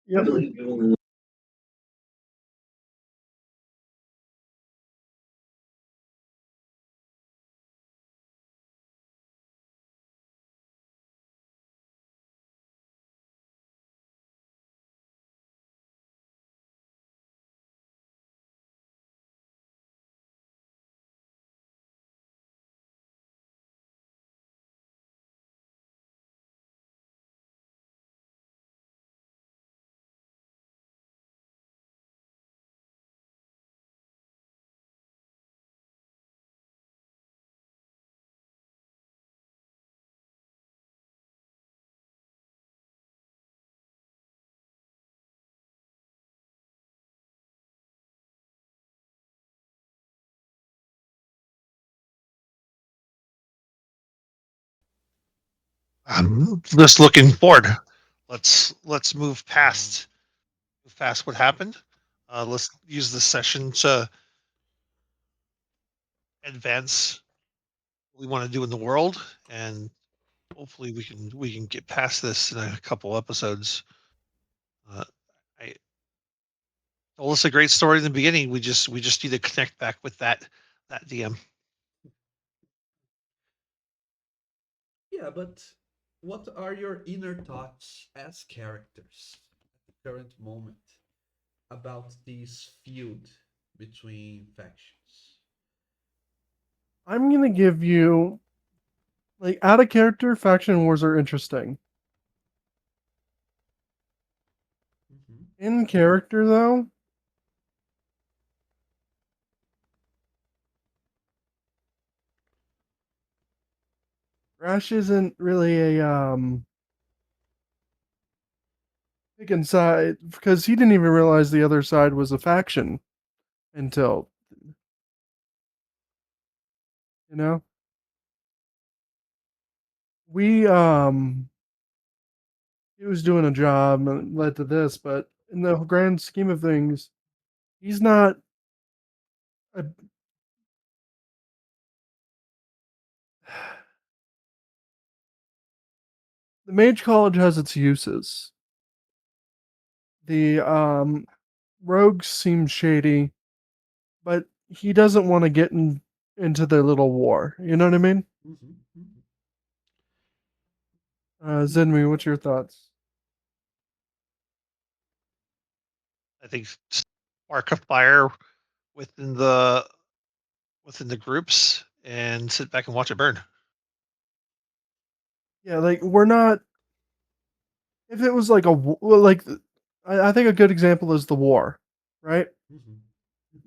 Yep. I'm just looking forward. Let's move past what happened. Let's use this session to advance what we want to do in the world, and hopefully we can get past this in a couple episodes. Uh, I told us a great story in the beginning. We just need to connect back with that DM. Yeah, but what are your inner thoughts as characters at the current moment about this feud between factions? I'm gonna give you like out of character faction wars are interesting. Mm-hmm. In character though, Rash isn't really a picking side because he didn't even realize the other side was a faction until you know we he was doing a job and led to this, but in the grand scheme of things, he's not a, the mage college has its uses. The rogues seem shady, but he doesn't want to get into their little war. You know what I mean? Mm-hmm. Mm-hmm. Zenmi, what's your thoughts? I think spark a fire within the within the groups and sit back and watch it burn. Yeah, like we're not. If it was like like, I think a good example is the war, right? Mm-hmm.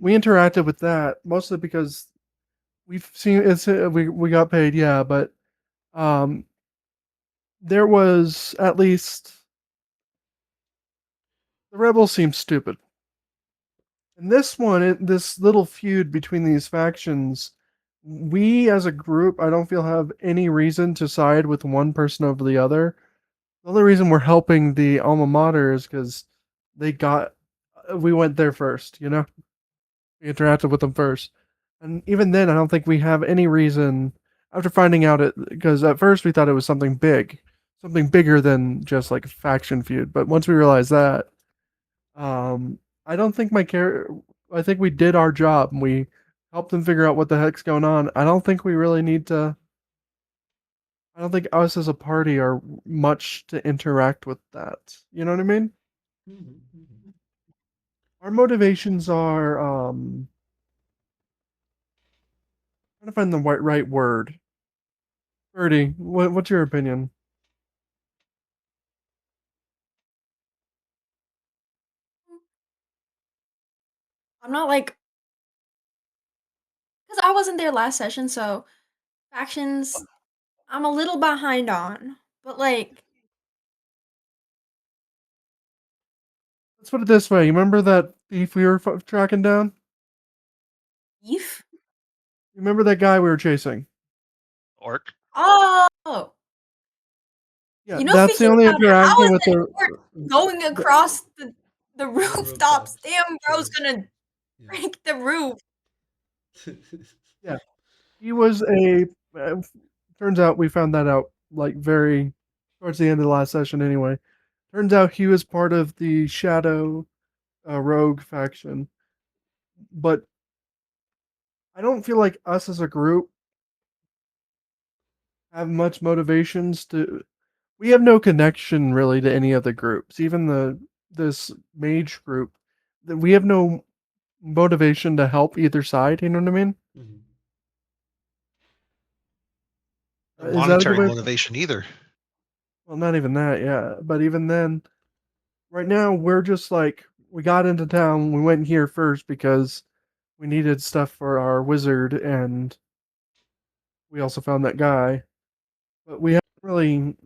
We interacted with that mostly because we've seen it's we got paid, yeah, but um, there was at least the rebels seem stupid. And this one, this little feud between these factions, we as a group, I don't feel have any reason to side with one person over the other. The only reason we're helping the alma mater is because they got, we went there first, you know? We interacted with them first. And even then, I don't think we have any reason, after finding out it, because at first we thought it was something big, something bigger than just like a faction feud. But once we realized that, I don't think my character. I think we did our job. And we helped them figure out what the heck's going on. I don't think we really need to. I don't think us as a party are much to interact with that. You know what I mean? Mm-hmm. Mm-hmm. Our motivations are trying to find the right word. Birdie, what's your opinion? I'm not like because I wasn't there last session, so factions I'm a little behind on. But like Let's put it this way. You remember that thief we were tracking down? Eve? You remember that guy we were chasing? Orc. Oh, Yeah, you know, that's the thinking only about it, how interaction is with that orc going the across the The rooftops? rooftops. Damn, bro's Yes. gonna break the roof. yeah. He was a. Turns out we found that out like very towards the end of the last session. Anyway, Turns out he was part of the Shadow Rogue faction. But I don't feel like us as a group have much motivations to. We have no connection really to any other groups, even this mage group. We have no motivation to help either side. You know what I mean? Mhm. No Is that a good monetary way? motivation either. Well, not even that, yeah. But even then, right now we're just like we got into town. We went here first because we needed stuff for our wizard, and we also found that guy. But we haven't really.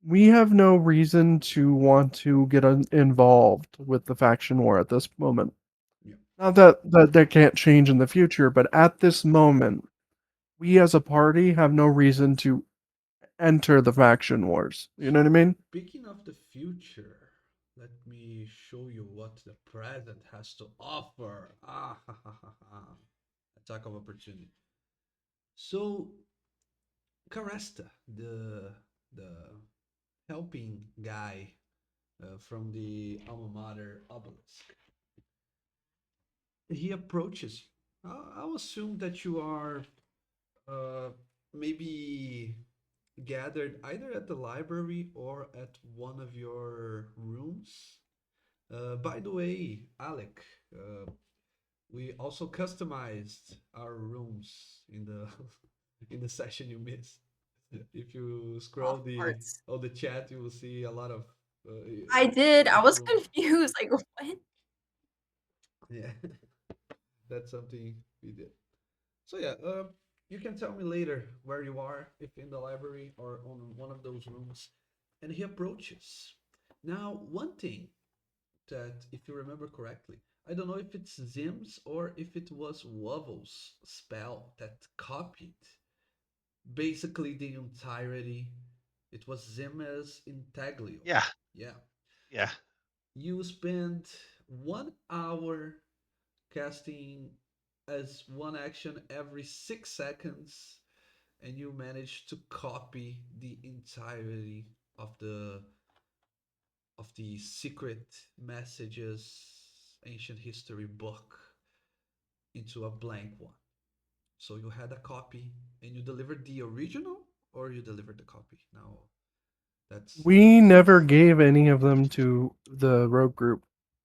We have no reason to want to get involved with the faction war at this moment. Yeah. Not that can't change in the future, but at this moment, we as a party have no reason to enter the faction wars. You know what I mean? Speaking of the future, let me show you what the present has to offer. Ah, ha, ha, ha, ha. Attack of opportunity. So, Caresta, the helping guy from the alma mater obelisk, he approaches you. I'll assume that you are uh, maybe gathered either at the library or at one of your rooms. By the way, Alec, we also customized our rooms in the in the session you missed. If you scroll Off the parts. on the chat, you will see a lot of I did. I was rooms. confused. Like, what? Yeah, that's something we did. So yeah, you can tell me later where you are, if in the library or on one of those rooms. And he approaches. Now, one thing that, if you remember correctly, I don't know if it's Zim's or if it was Wubbles' spell that copied basically the entirety. It was Zim's Intaglio. Yeah, Yeah. yeah. You spend 1 hour casting as one action every 6 seconds, and you manage to copy the entirety of the secret messages ancient history book into a blank one. So you had a copy and you delivered the original or you delivered the copy. Now that's We never gave any of them to the rogue group.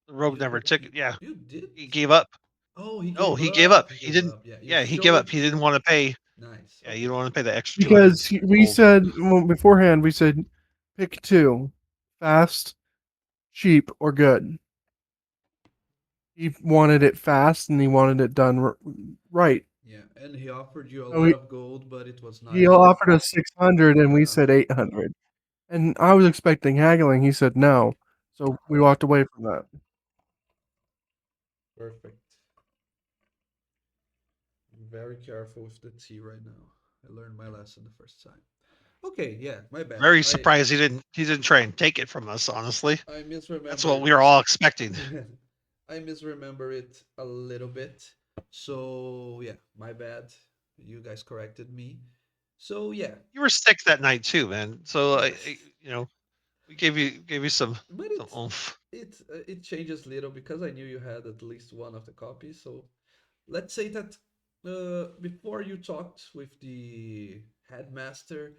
The rogue you, never took it. Yeah, you did. he gave up. Oh, he No, gave he gave up. up. He He gave didn't. up. Yeah, you Yeah, he gave up. showed He me. didn't want to pay. Nice. Yeah, you Okay. don't want to pay the extra 200 Because we gold. said beforehand, we said pick two, fast, cheap, or good. He wanted it fast and he wanted it done right. Yeah, and he offered you a So lot of gold, but it was not he enough. offered us 600 and we Yeah, said 800. And I was expecting haggling. He said no. So we walked away from that. perfect. I'm very careful with the tea right now. I learned my lesson the first time. Okay, yeah, my bad. Very I surprised he didn't try and take it from us. Honestly, I that's what misremembered. we were all expecting. I misremember it a little bit. So yeah, my bad. You guys corrected me. So yeah, You were sick that night too, man. So yeah. you know, we gave you But some oomph. it changes little because I knew you had at least one of the copies. So let's say that before you talked with the headmaster,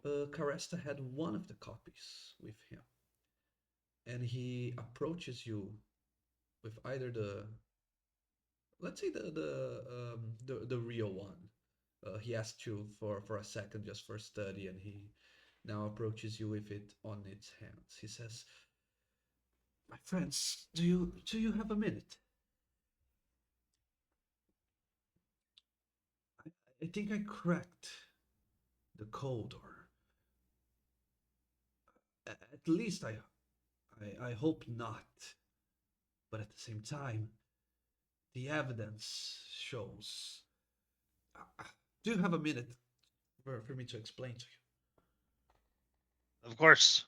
Caresta had one of the copies with him, and he approaches you with either the, let's say the real one. He asked you for a second just for study, and he now approaches you with it on its hands. He says, "My friends, do you have a minute? I think I cracked the code, or at least I hope not. But at the same time, the evidence shows. Do you have a minute for me to explain to Of course.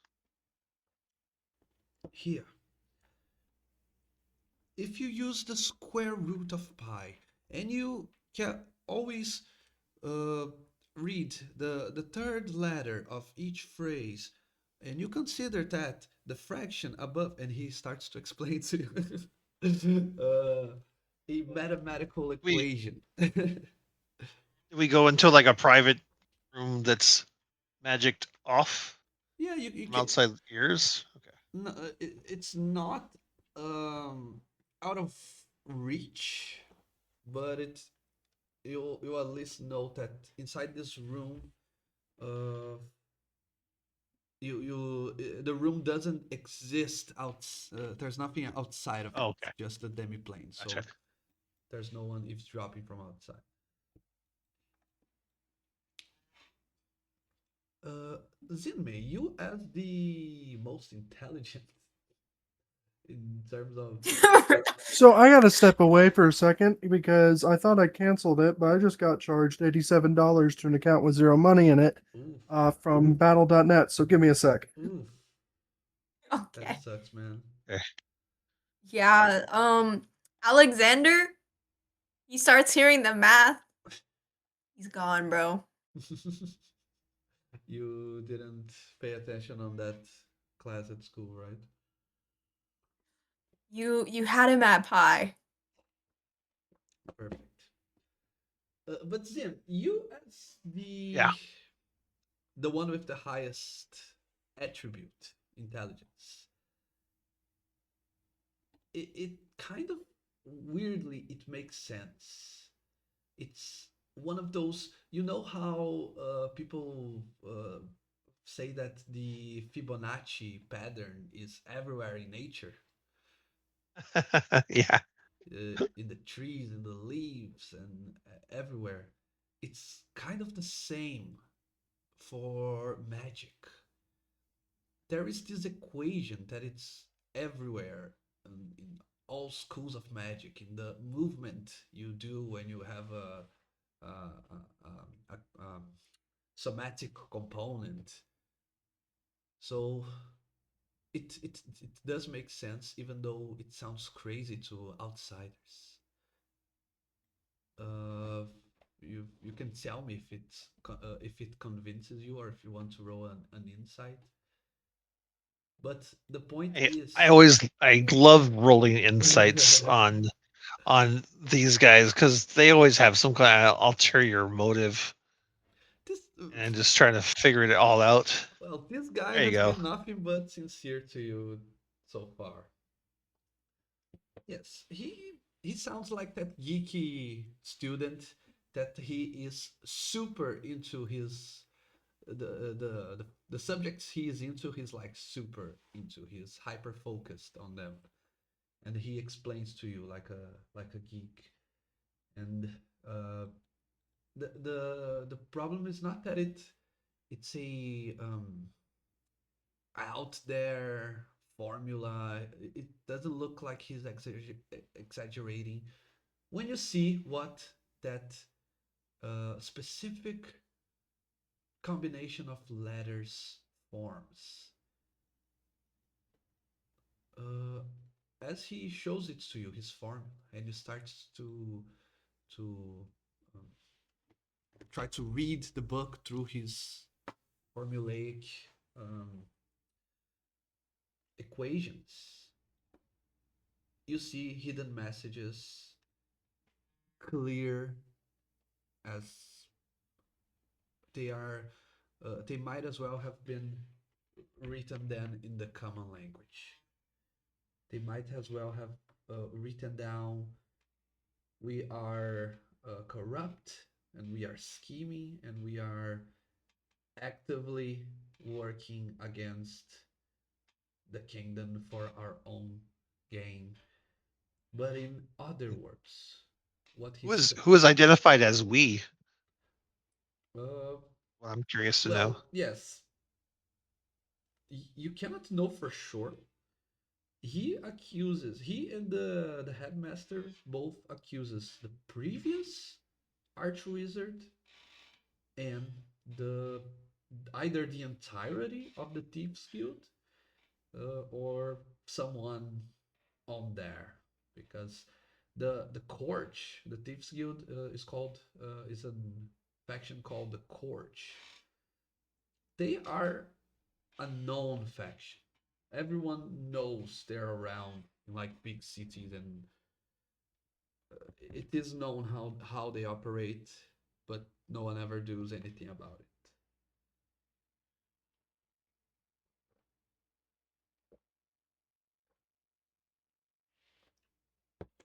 you? Here, if you use the square root of pi, and you can always uh, read the third letter of each phrase, and you consider that the fraction above, and he starts to explain to you a mathematical We equation. we go into like a private room that's magicked off Yeah, you from can. outside ears. Okay. No, it's not out of reach, but you at least know that inside this room, uh, the room doesn't exist out. There's nothing outside of it, Oh, okay. just the demiplane. Gotcha. So there's no one eavesdropping from outside. Uh, Zinmei, you as the most intelligent in terms of. So I gotta step away for a second because I thought I canceled it, but I just got charged $87 to an account with zero money in it Ooh, from Battle.net. So give me a sec. ooh, that Okay. sucks, man. Yeah. Alexander, he starts hearing the math. He's gone, bro. You didn't pay attention on that class at school, right? You had him at pi. Perfect. But Zim, you as Yeah. the one with the highest attribute, intelligence, it kind of weirdly it makes sense. It's one of those, you know how people say that the Fibonacci pattern is everywhere in nature, Yeah. in the trees, in the leaves, and everywhere. It's kind of the same for magic. There is this equation that it's everywhere in all schools of magic, in the movement you do when you have a somatic component. So it does make sense, even though it sounds crazy to outsiders. Uh, you can tell me if it convinces you or if you want to roll an insight. But the point is, I love rolling insights on these guys because they always have some kind of ulterior motive this and just trying to figure it all out. well, this guy There you has go. been nothing but sincere to you so far. Yes, he sounds like that geeky student that he is super into his the subjects he is into. He's like super into. He's hyper focused on them, and he explains to you like a geek. And uh, the problem is not that it's a out there formula. It doesn't look like he's exaggerating. When you see what that specific combination of letters forms, uh, as he shows it to you, his form, and you start to um, try to read the book through his formulaic equations, you see hidden messages clear as they are. They might as well have been written then in the common language. They might as well have written down, we are corrupt and we are scheming and we are actively working against the kingdom for our own gain. But in other words, what he's Who is identified as we? uh, Well, I'm curious to know. well, yes, you cannot know for sure. He and the headmaster both accuses the previous archwizard and the either the entirety of the Thieves Guild or someone on there, because the court, the Thieves Guild is called is an faction called the Corge. They are a known faction. Everyone knows they're around in like big cities, and it is known how they operate, but no one ever does anything about it.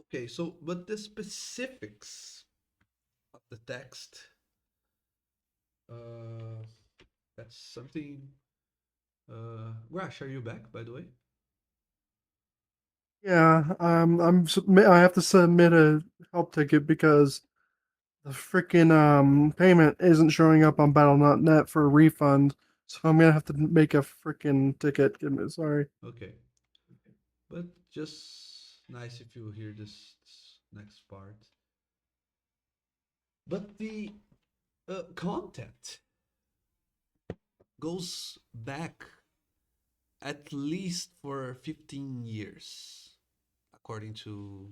Okay, so but the specifics of the text, uh, that's something. Grash, are you back, by the way? Yeah, I have to submit a help ticket because the freaking payment isn't showing up on Battle.net for a refund. So I'm gonna have to make a freaking ticket. Sorry. Okay, but just nice if you hear this next part. But the content goes back at least for 15 years, according to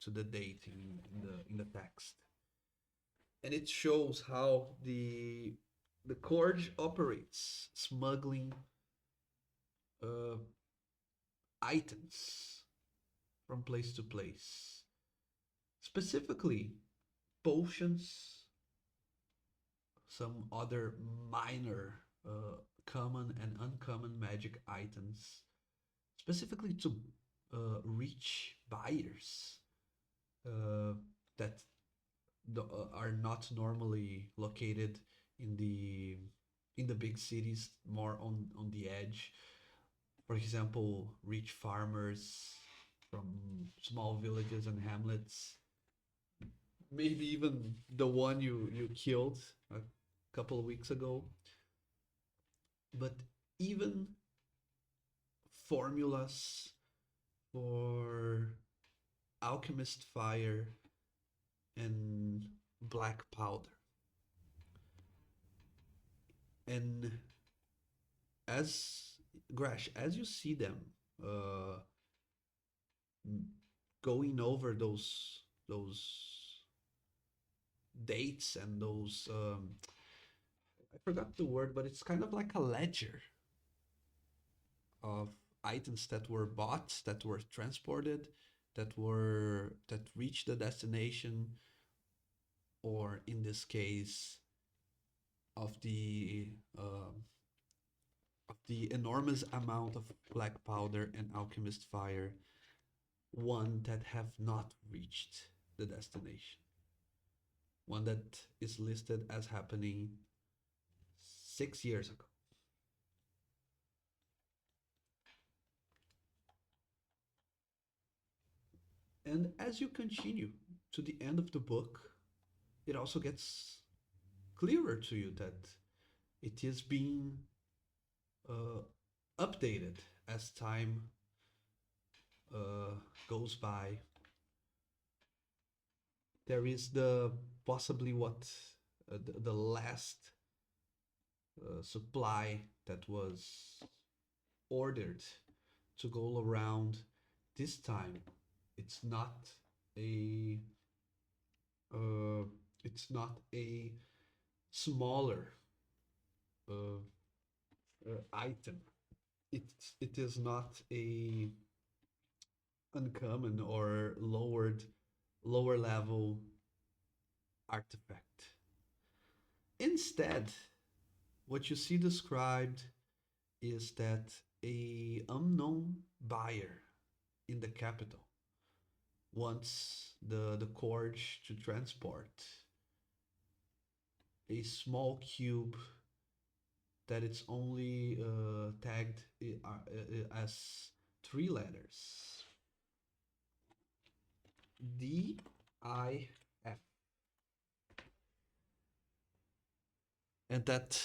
the date in the text, and it shows how the Corge operates, smuggling uh, items from place to place, specifically potions, some other minor common and uncommon magic items, specifically to reach buyers uh, that are not normally located in the big cities, more on the edge. For example, reach farmers from small villages and hamlets, maybe even the one you killed a couple of weeks ago. But even formulas for alchemist fire and black powder. And as Grash, as you see them uh, going over those dates and those I forgot the word, but it's kind of like a ledger of items that were bought, that were transported, that reached the destination, or in this case, of the um of the enormous amount of black powder and alchemist fire, one that have not reached the destination, one that is listed as happening 6 years ago. And as you continue to the end of the book, it also gets clearer to you that it is being uh, updated as time uh, goes by. There is the possibly what the last supply that was ordered to go around. This time it's not a uh, it's not a smaller uh, item. It is not a uncommon or lower level artifact. Instead, what you see described is that a unknown buyer in the capital wants the Corge to transport a small cube that it's only tagged as 3 letters: DIF. And that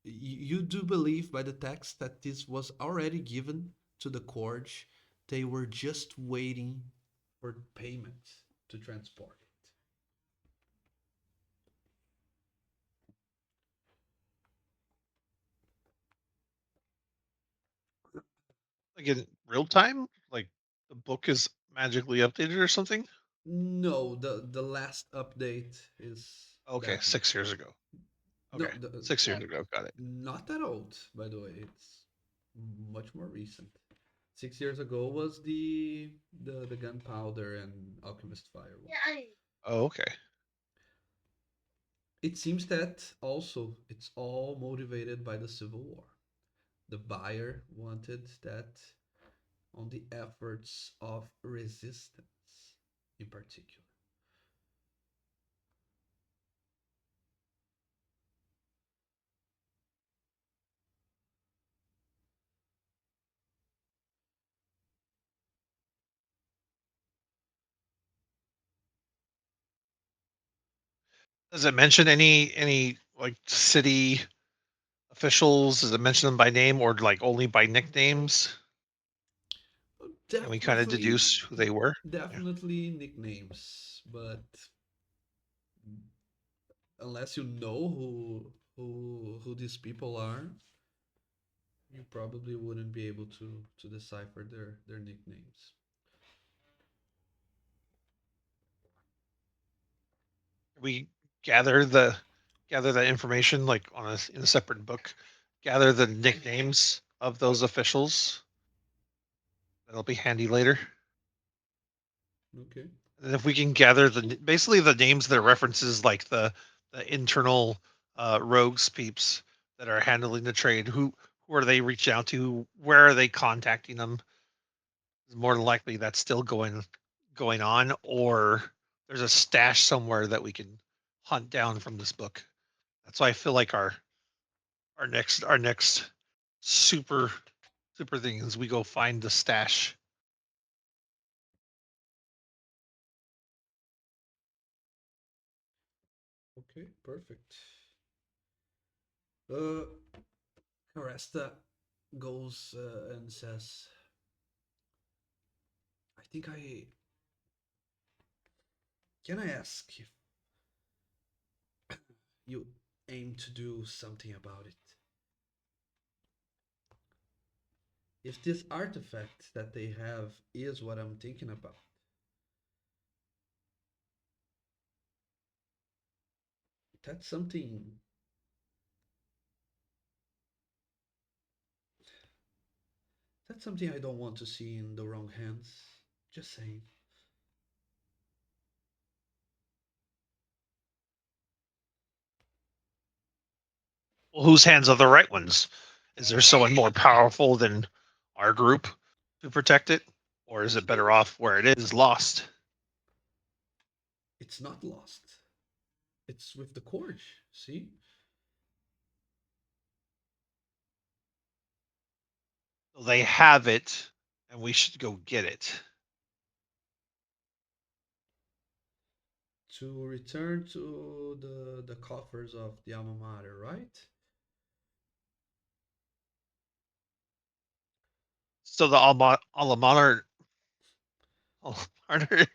you do believe by the text that this was already given to the Corge. They were just waiting for payment to transport it. Like in real time, like the book is magically updated or something. No, the last update is Okay, that. 6 years ago. No, Okay, 6 years ago. Got it. not that old, by the way. It's much more recent. 6 years ago was the gunpowder and alchemist fire one. Oh, okay. It seems that also it's all motivated by the Civil War. The buyer wanted that on the efforts of resistance in particular. Does it mention any like city officials? Does it mention them by name or like only by nicknames? Can we kind of Definitely, deduce who they were? Yeah. definitely nicknames, but unless you know who these people are, you probably wouldn't be able to decipher their nicknames. We gather the gather that information like on in a separate book. Gather the nicknames of those officials. That'll be handy later. Okay. And if we can gather basically the names that references like the internal rogues peeps that are handling the trade, who are they reaching out to? Where are they contacting them? More than likely that's still going on, or there's a stash somewhere that we can hunt down from this book. That's why I feel like our next super super thing is we go find the stash. Okay, perfect. Uh, Caresta goes and says, "I think I can I ask if you aim to do something about it? If this artifact that they have is what I'm thinking about, that's something that's something I don't want to see in the wrong hands. Just saying." Well, whose hands are the right ones? Is there someone more powerful than our group to protect it, or is it better off where it is lost? It's not lost. It's with the Corge. See? So they have it, and we should go get it. To return to the coffers of the alma mater, right? So the Alamaner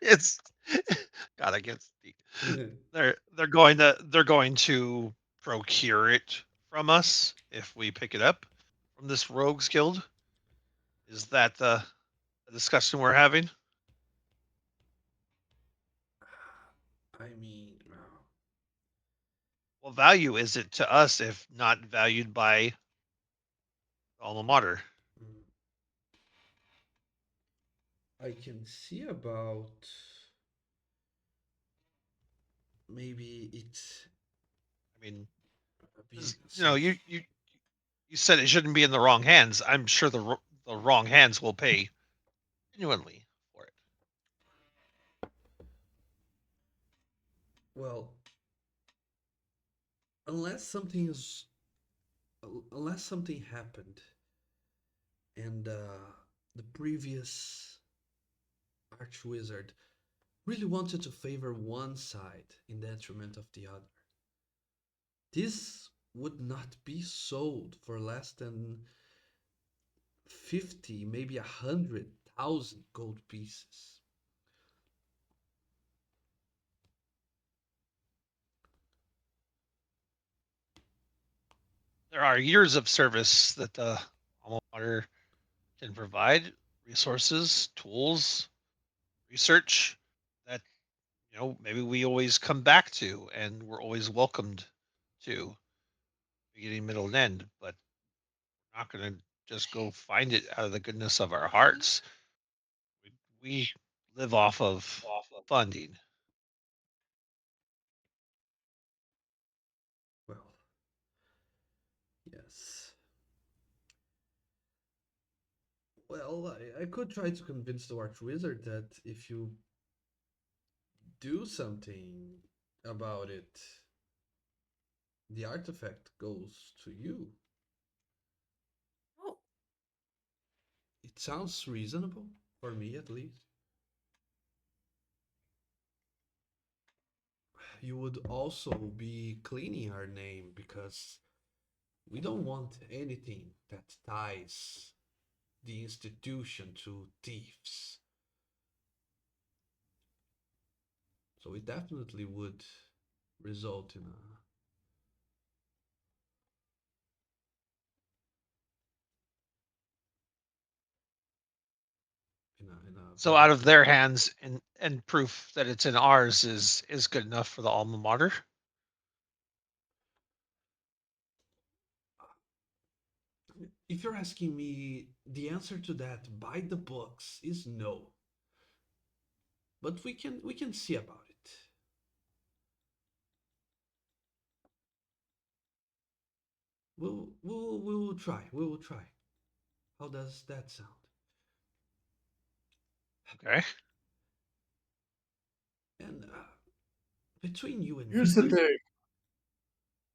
is God. I guess they're going to procure it from us if we pick it up from this rogues guild. Is that the discussion we're having? I mean, What value is it to us if not valued by alma mater? mm, I can see about maybe it's I mean, being you know, some. you said it shouldn't be in the wrong hands. I'm sure the wrong hands will pay genuinely for it. Well, unless something is unless something happened and the previous archwizard really wanted to favor one side in detriment of the other, this would not be sold for less than 50, maybe 100,000 gold pieces. There are years of service that the alma mater can provide, resources, tools, research that maybe we always come back to, and we're always welcomed to, beginning, middle, and end. But we're not going to just go find it out of the goodness of our hearts. We live off of funding. Well, yes. Well, I could try to convince the Archwizard that if you do something about it, the artifact goes to you. Oh, It sounds reasonable, for me at least. You would also be cleaning our name because we don't want anything that ties the institution to thieves. So it definitely would result in a So better out of place. their hands, and proof that it's in ours is good enough for the alma mater. If you're asking me, the answer to that by the books is no. But we can see about it. We will try. We will try. How does that sound? Okay. And between you and Here's me, the thing.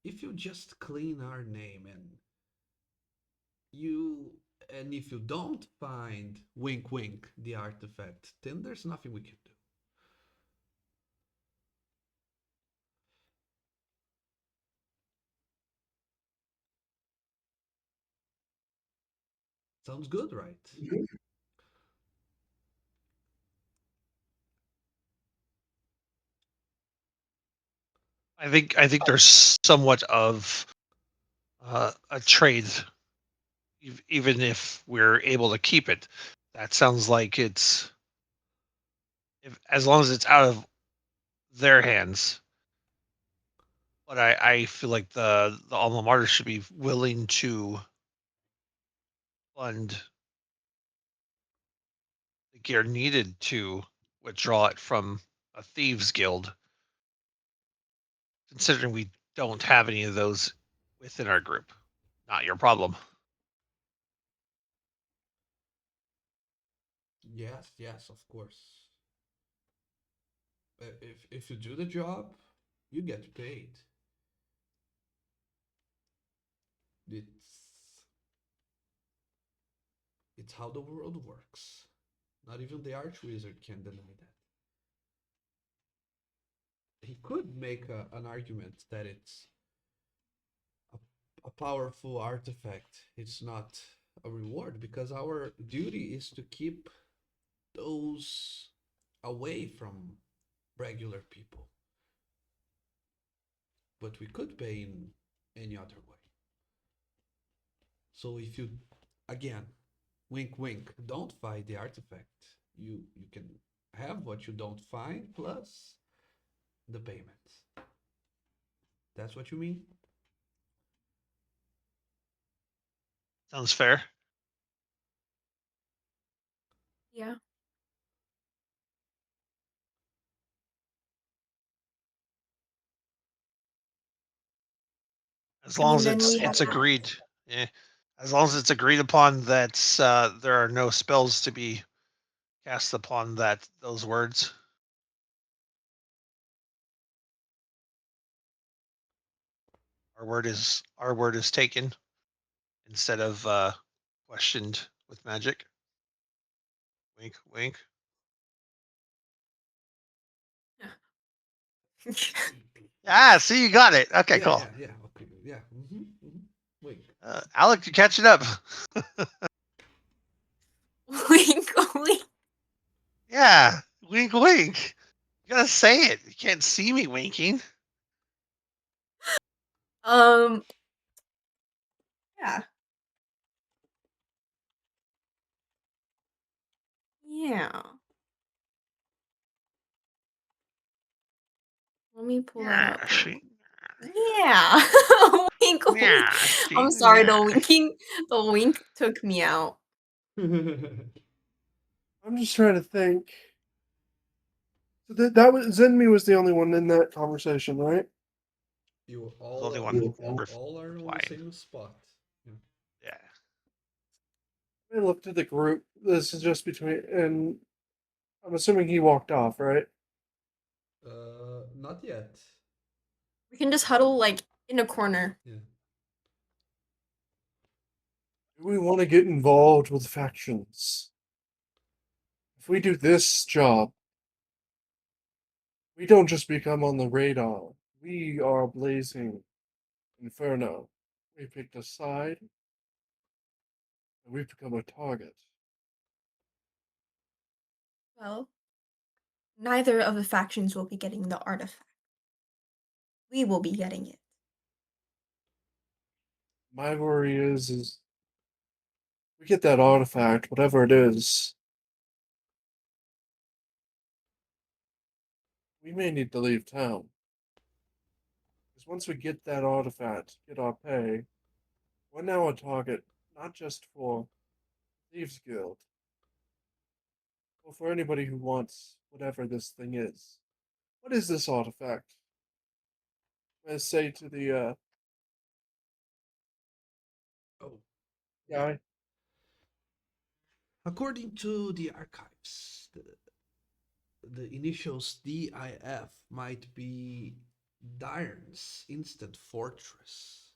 if you just clean our name you and if you don't find wink wink the artifact, then there's nothing we can do. Sounds good, right? I think there's somewhat of a trade, even if we're able to keep it. That sounds like it's, if as long as it's out of their hands. But I feel like the alma mater should be willing to fund the gear needed to withdraw it from a thieves guild, considering we don't have any of those within our group. Not your problem. Yes, yes, of course. If you do the job, you get paid. It's it's how the world works. Not even the Archwizard can deny that. He could make an argument that it's a, a powerful artifact. It's not a reward because our duty is to keep those away from regular people. But we could pay in any other way. So if you, again, wink wink, don't find the artifact, you can have what you don't find plus the payment. That's what you mean? Sounds fair. yeah. As I long mean, as then it's we have it's to. agreed. Yeah. As long as it's agreed upon that there are no spells to be cast upon those words. Our word is taken instead of questioned with magic. Wink, wink. Ah, see, you got it. Okay, Yeah, cool. yeah, yeah. Okay, yeah. Wink. Alec, you're catching up. Wink, wink. Yeah, wink, wink. You gotta say it. You can't see me winking. Um, yeah. Yeah. Let me pull that Yeah, up. she. Yeah. Wink, wink. Yeah, she. I'm sorry, Yeah. the wink took me out. I'm just trying to think. So that was Zenmi was the only one in that conversation, right? You There's only all one you ref- all are on the replying. same spot. Yeah. Yeah. I looked at the group. This is just between, and I'm assuming he walked off, right? Not yet. We can just huddle like in a corner. Yeah. Do we want to get involved with factions? If we do this job, we don't just become on the radar. We are blazing inferno. We picked a side, and we've become a target. Well, neither of the factions will be getting the artifact. We will be getting it. My worry is we get that artifact, whatever it is. We may need to leave town. Because once we get that artifact, get our pay, we're now a target not just for Thieves Guild, but for anybody who wants whatever this thing is. What is this artifact? I say to the Oh. guy. According to the archives, the initials DIF might be Dire's instant fortress.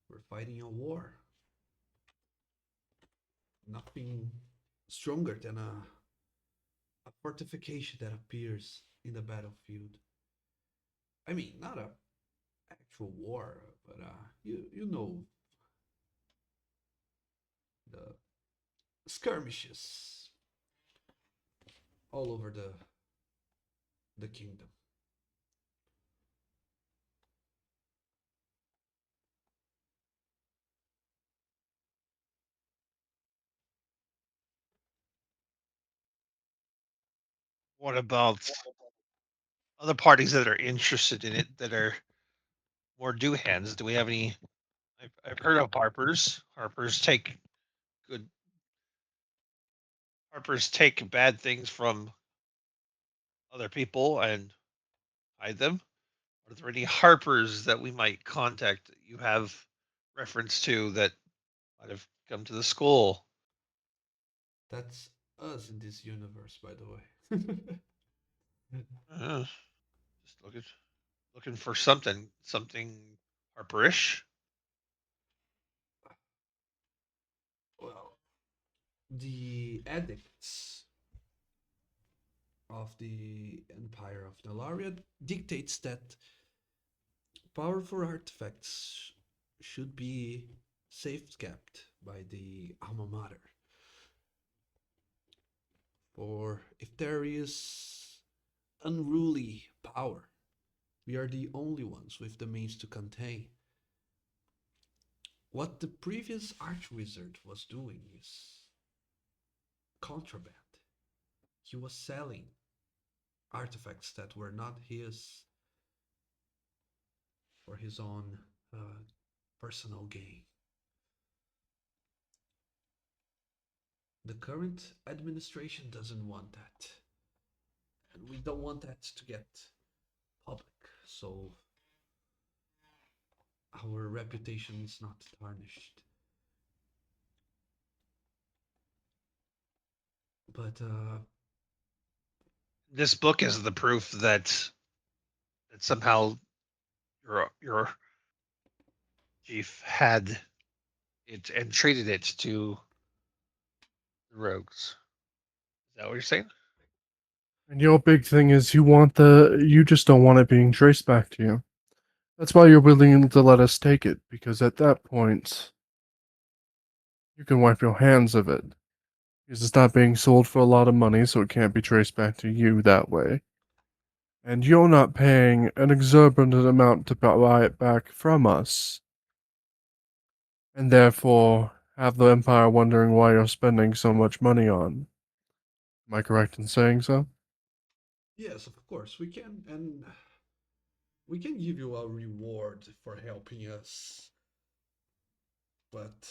We're fighting a war. Nothing stronger than a fortification that appears in the battlefield. I mean, not a actual war, but you know, the skirmishes all over the kingdom. What about other parties that are interested in it that are more do hands? Do we have any? I've heard of Harper's. Good. Harper's take bad things from other people and hide them. Are there any Harpers that we might contact that you have reference to that might have come to the school? That's us in this universe, by the way. Uh, just looking for something Harperish. Well, the edicts of the Empire of Nalaria dictates that powerful artifacts should be safe kept by the alma mater. For if there is unruly power, we are the only ones with the means to contain. What the previous archwizard was doing is contraband. He was selling artifacts that were not his for his own personal gain. The current administration doesn't want that. And we don't want that to get public. So our reputation is not tarnished. But This book is the proof that somehow your chief had it and treated it to the rogues. Is that what you're saying? And your big thing is you just don't want it being traced back to you. That's why you're willing to let us take it, because at that point, you can wipe your hands of it. Because it's not being sold for a lot of money, so it can't be traced back to you that way. And you're not paying an exorbitant amount to buy it back from us. And therefore, have the Empire wondering why you're spending so much money on. Am I correct in saying so? Yes, of course we can, and we can give you a reward for helping us, but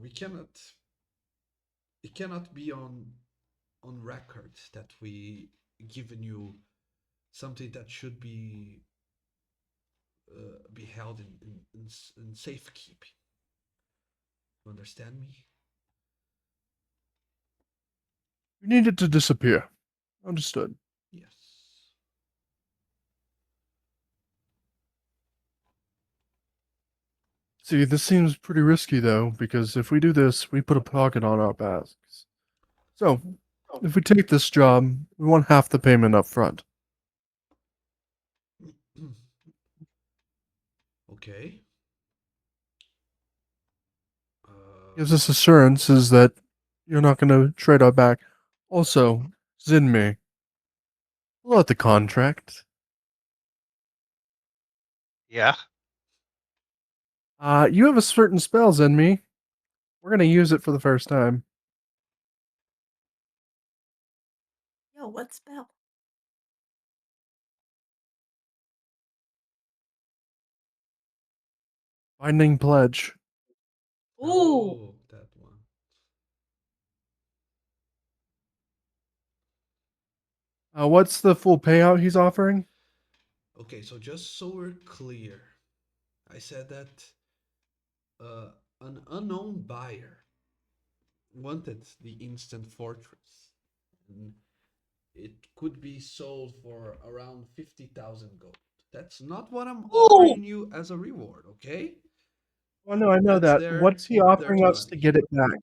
we cannot. It cannot be on record that we given you something that should be held in safekeeping. You understand me? You need it to disappear. Understood. Yes. See, this seems pretty risky though, because if we do this, we put a pocket on our backs. So, if we take this job, we want half the payment up front. Okay. Gives us assurances that you're not going to trade our back. Also, Zinmi, pull out the contract. Yeah. You have a certain spell, Zinmi. We're going to use it for the first time. Yo, what spell? Binding Pledge. Ooh. Oh, that one. What's the full payout he's offering? Okay, so just so we're clear, I said that an unknown buyer wanted the instant fortress, and it could be sold for around 50,000 gold. That's not what I'm offering you as a reward, okay? Oh, no, I know That's that. What's he offering their us to money. get it back?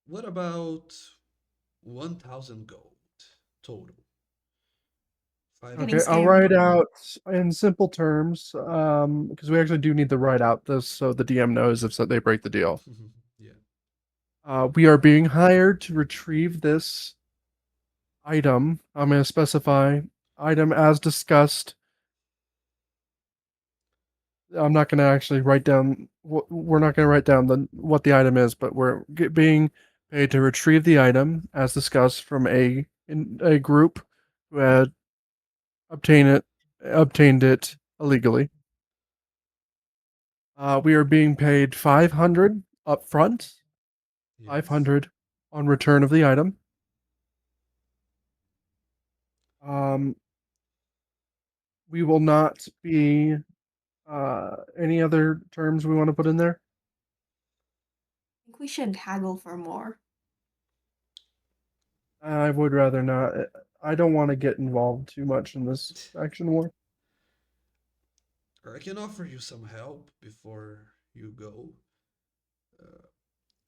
What about 1,000 gold total? Okay, 500 I'll scammed. write out in simple terms, because we actually do need to write out this so the DM knows if they break the deal. Yeah. We are being hired to retrieve this item. I'm going to specify item as discussed. I'm not going to actually write down. We're not going to write down what the item is, but we're being paid to retrieve the item as discussed from a group who had obtained it illegally. We are being paid 500 up front, Yes. 500 on return of the item. We will not be any other terms we want to put in there. I think we should haggle for more. I would rather not. I don't want to get involved too much in this faction war. I can offer you some help before you go.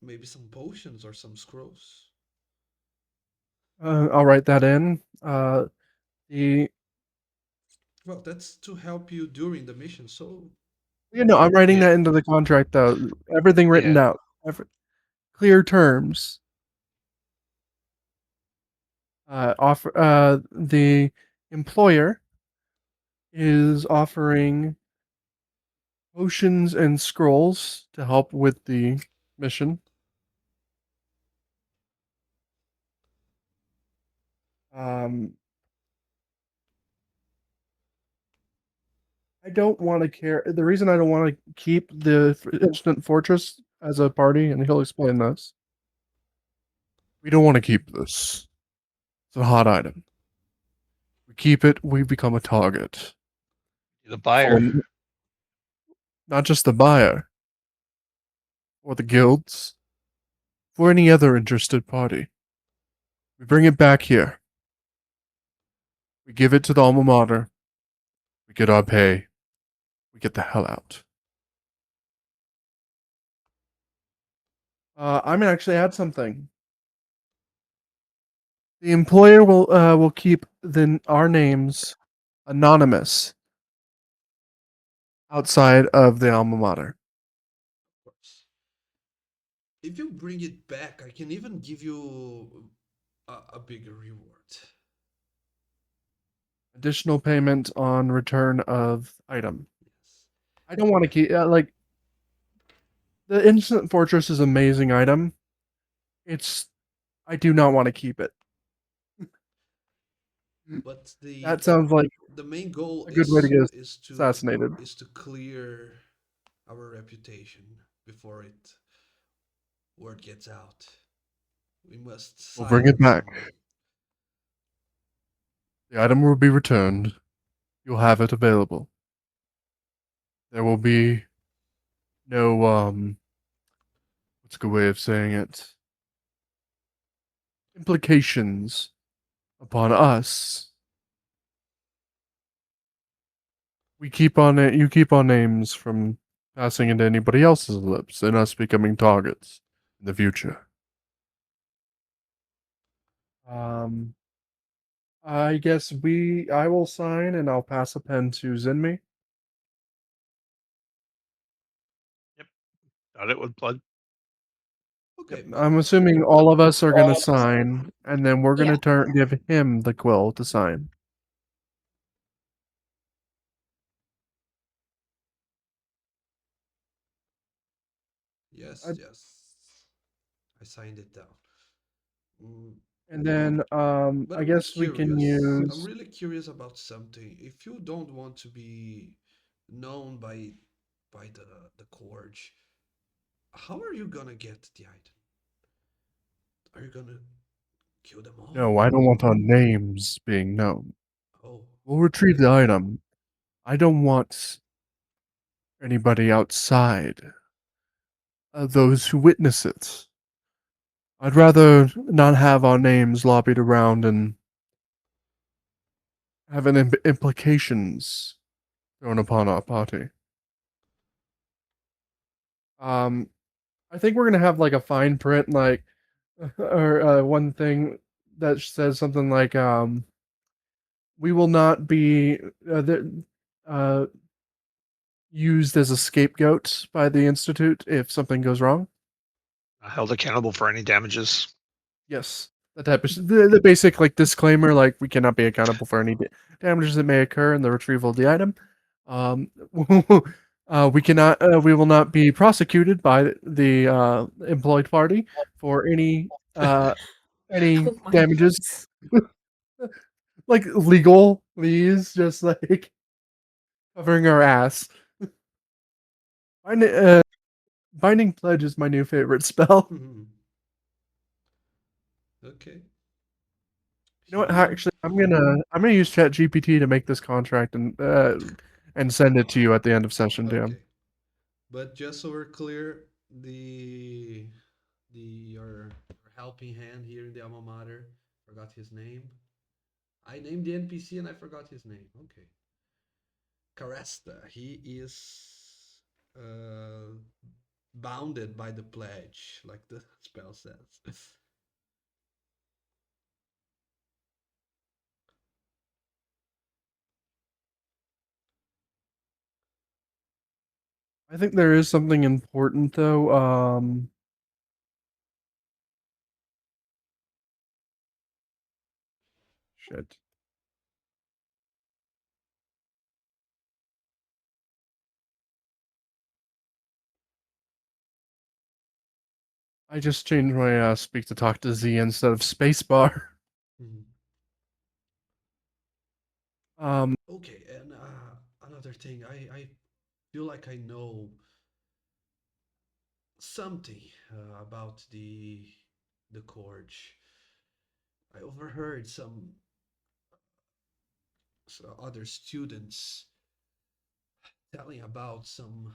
Maybe some potions or some scrolls. I'll write that in. The Well, that's to help you during the mission. So I'm writing Yeah. that into the contract though. Everything written Yeah. out. Clear terms. The employer is offering potions and scrolls to help with the mission. I don't want to care. The reason I don't want to keep the instant fortress as a party, and he'll explain this. We don't want to keep this. It's a hot item. We keep it, we become a target. The buyer. Not just the buyer or the guilds, for any other interested party. We bring it back here. We give it to the alma mater. We get our pay. We get the hell out. I'm gonna actually add something. The employer will keep our names anonymous outside of the alma mater. of course, if you bring it back, I can even give you a bigger reward. Additional payment on return of item. Yes. I don't want to keep like the instant fortress is an amazing item. I do not want to keep it. But That sounds like the main goal a good way to get is assassinated. to clear our reputation before it word gets out. We must We'll bring it silence back. someone. The item will be returned. You'll have it available. There will be no what's a good way of saying it? Implications upon us. We keep on it. You keep our names from passing into anybody else's lips and us becoming targets in the future. I guess I will sign and I'll pass a pen to Zinmi. Got it with blood. Okay, but I'm assuming all of us are gonna sign, and then we're Yeah. gonna give him the quill to sign. yes, I- yes, I signed it down. Mm, And then but I guess we can I'm use really curious about something. If you don't want to be known by the Corge, how are you gonna get the item? Are you gonna kill them all? no, I don't want our names being known. Oh, We'll retrieve the item. I don't want anybody outside, those who witness it. I'd rather not have our names lobbied around and have an implications thrown upon our party. Um, I think we're gonna have like a fine print, like, or one thing that says something like, "We will not be uh, used as a scapegoat by the Institute if something goes wrong." Held accountable for any damages. Yes, that type of the basic like disclaimer, like we cannot be accountable for any damages that may occur in the retrieval of the item. Um, we cannot, we will not be prosecuted by the employed party for any Oh my damages, goodness. like legal lease, just like covering our ass. Binding, binding pledge is my new favorite spell. okay. You know what? Here. Actually, I'm gonna use Chat GPT to make this contract and send it to you at the end of session, Dan. Okay. But just so we're clear, the your helping hand here in the alma mater forgot his name. I named the NPC and I forgot his name. Okay. Caresta. He is bounded by the pledge, like the spell says. I think there is something important though. Shit. I just changed my speak to talk to Z instead of spacebar. Mhm. Um, Okay, and another thing, I feel like I know something about the Corge. I overheard some other students telling about some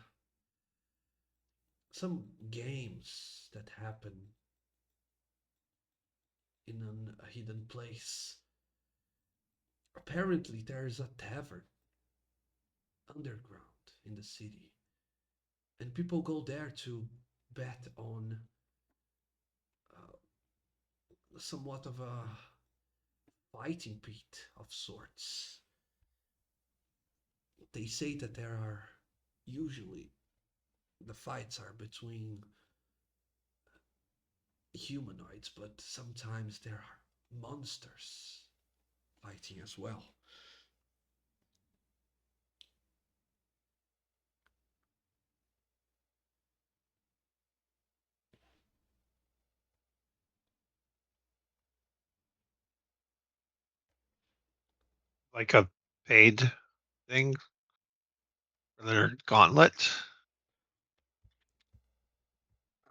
games that happen in a hidden place. Apparently, there is a tavern underground in the city, and people go there to bet on uh, somewhat of a fighting pit of sorts. They say that there are usually the fights are between humanoids, but sometimes there are monsters fighting as well. like a paid thing for their gauntlet?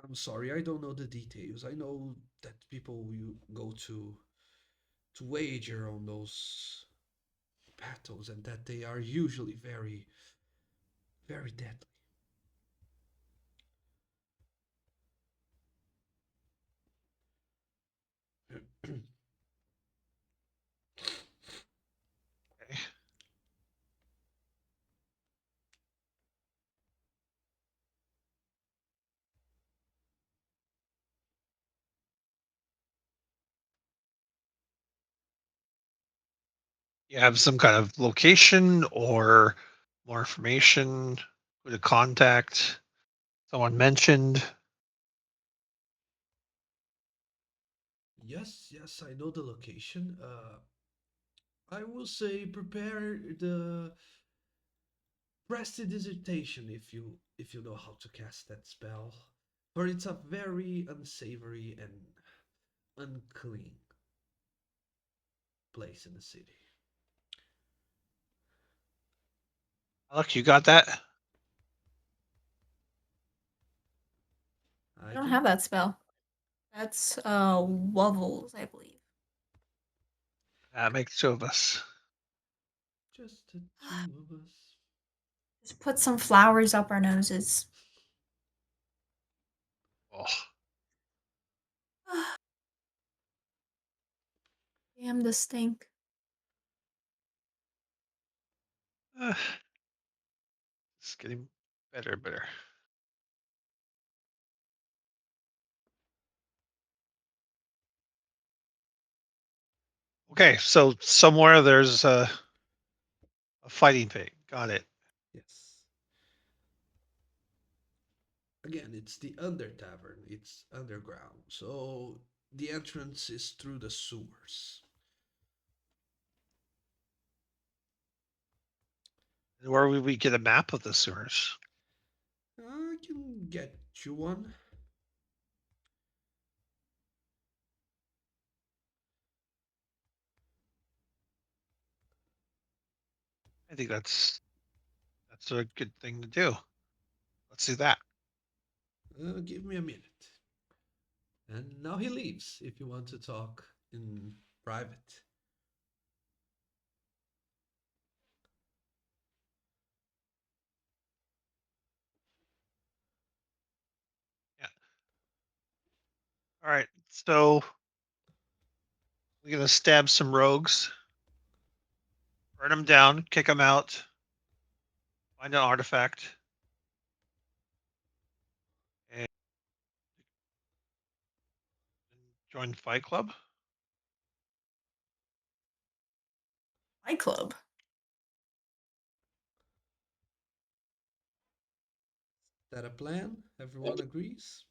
I'm sorry, I don't know the details. I know that people will go to wager on those battles and that they are usually very, very deadly. Okay. You have some kind of location or more information, who to contact, someone mentioned. Yes, I know the location. I will say prepare the prestidigitation if you know how to cast that spell, for it's a very unsavory and unclean place in the city. Look, you got that? I don't have that spell. That's Wovels, I believe. That makes two of us. Just the two of us. Just put some flowers up our noses. Oh, Damn the stink. uh, it's getting better, better. Okay, so somewhere there's a fighting pig. Got it. Yes. Again, it's the Under Tavern. It's underground, so the entrance is through the sewers. Where would we get a map of the sewers? I can get you one. I think that's a good thing to do. Let's do that. Give me a minute. And now he leaves if you want to talk in private. Yeah. All right. So we're gonna stab some rogues, burn them down, kick them out, find an artifact, and join Fight Club. Fight Club. That a plan? Everyone agrees?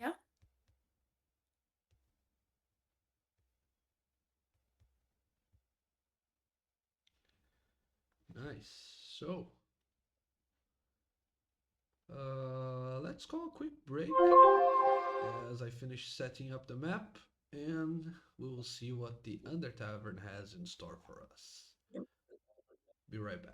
Yeah. Nice. So, let's call a quick break as I finish setting up the map, and we'll see what the Under Tavern has in store for us. Be right back.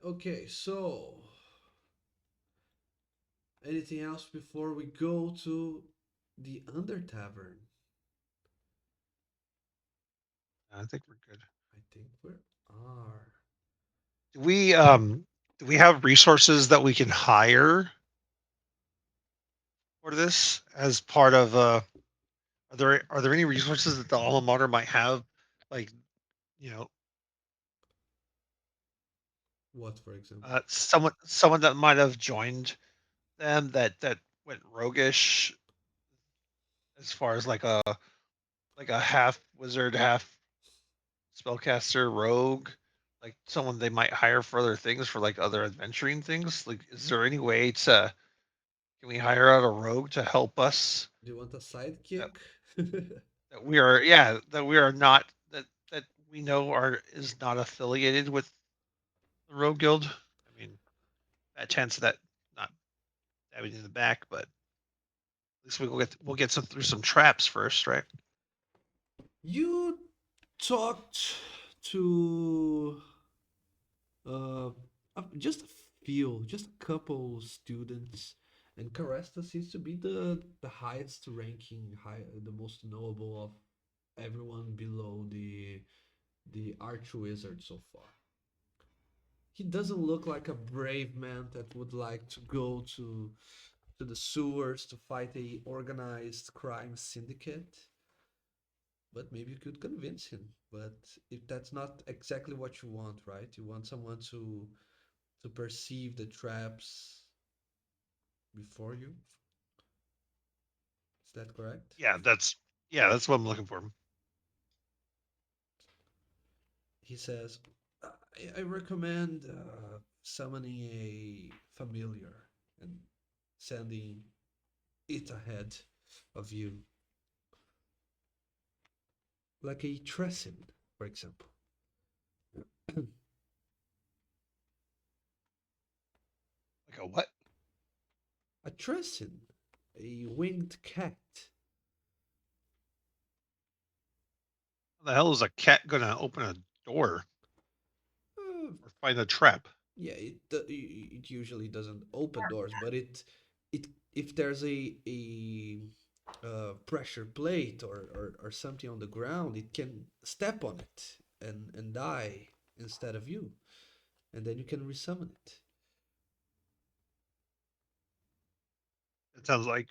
Okay, so anything else before we go to the Under Tavern? I think we're good. I think we are. Do we have resources that we can hire for this as part of are there any resources that the alma mater might have, like, you know, What, for example? someone that might have joined them that went roguish, as far as like a half wizard, half spellcaster rogue, like someone they might hire for other things, for like other adventuring things. Like, is there any way to can we hire out a rogue to help us, Do you want a that, sidekick? that we are, yeah, that we are not, that we know are is not affiliated with the rogue guild? I mean, that chance of that not stabbing in the back, but at least we'll get some through some traps first, right? You talked to uh, just a few, just a couple students, and Caresta seems to be the highest ranking, the most knowable of everyone below the arch wizard so far. He doesn't look like a brave man that would like to go to the sewers to fight a organized crime syndicate. But maybe you could convince him. But if that's not exactly what you want, right? You want someone to perceive the traps before you. Is that correct? Yeah, that's what I'm looking for. He says, I recommend summoning a familiar and sending it ahead of you, like a Tressin, for example. Like a what? A Tressin, a winged cat. How the hell is a cat gonna open a door Uh, or find a trap? yeah, it usually doesn't open doors, but it if there's a pressure plate or something on the ground, it can step on it and die instead of you, and then you can resummon it. It sounds like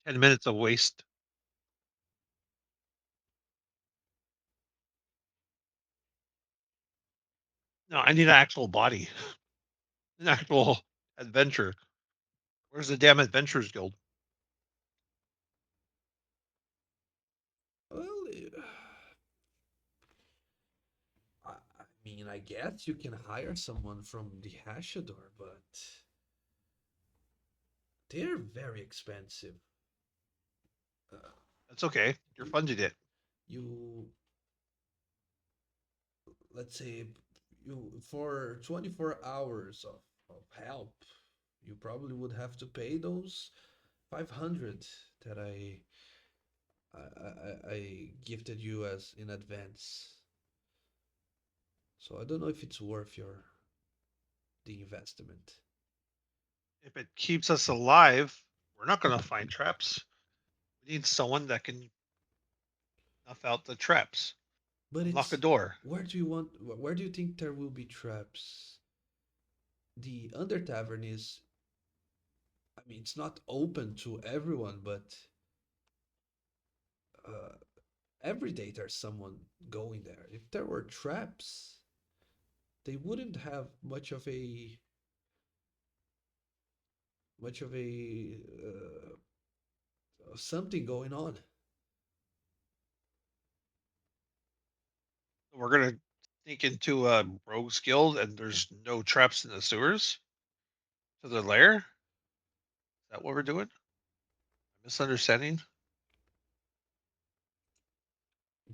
10 minutes of waste. No, I need an actual body, an actual adventure. Where's the damn Adventurers Guild? Well, I mean, I guess you can hire someone from the Hashador, but they're very expensive. Uh, That's okay. You're you funded it. you let's say you for 24 hours of help, you probably would have to pay those 500 that I gifted you as in advance. So I don't know if it's worth your the investment. If it keeps us alive, we're not gonna find traps. We need someone that can snuff out the traps, But unlock a it's door. where do you think there will be traps? The Under Tavern is, I mean, it's not open to everyone, but uh, every day there's someone going there. If there were traps, they wouldn't have much of a something going on. We're gonna sneak into a rogues guild and there's no traps in the sewers to the lair. Is that what we're doing? Misunderstanding?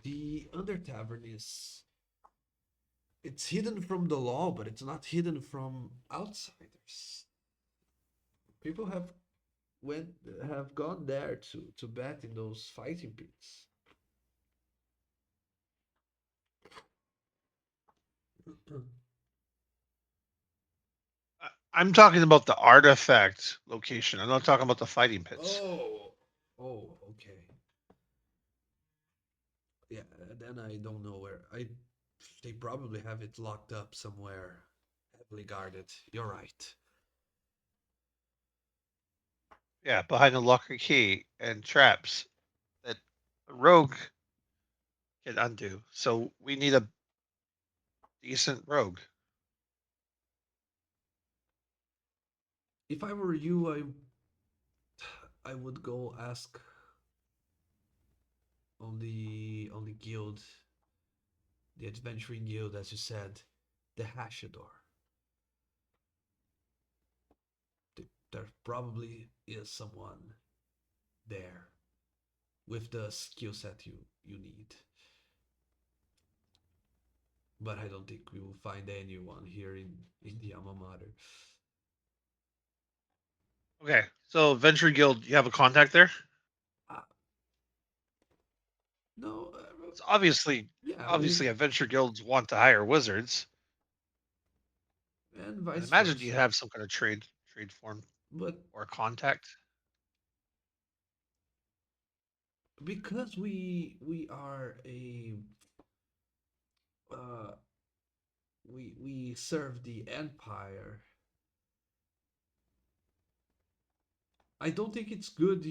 The Under Tavern is, it's hidden from the law, but it's not hidden from outsiders. People went have gone there to bet in those fighting pits. I'm talking about the artifact location. I'm not talking about the fighting pits. Oh, okay. Yeah, then I don't know where. They probably have it locked up somewhere, heavily guarded. You're right. Yeah, behind the locker key and traps that a rogue can undo. So we need a decent rogue. If I were you, I would go ask on the guild, the adventuring guild, as you said, the Hashador. There probably is someone there with the skill set you need. But I don't think we will find anyone here in the alma mater. Okay, so Venture Guild, you have a contact there? Uh, no, It's obviously, yeah, obviously, Adventure Guilds want to hire wizards. and I vice imagine you versa. have some kind of trade form But or contact. because we are a uh, we serve the empire. I don't think it's good.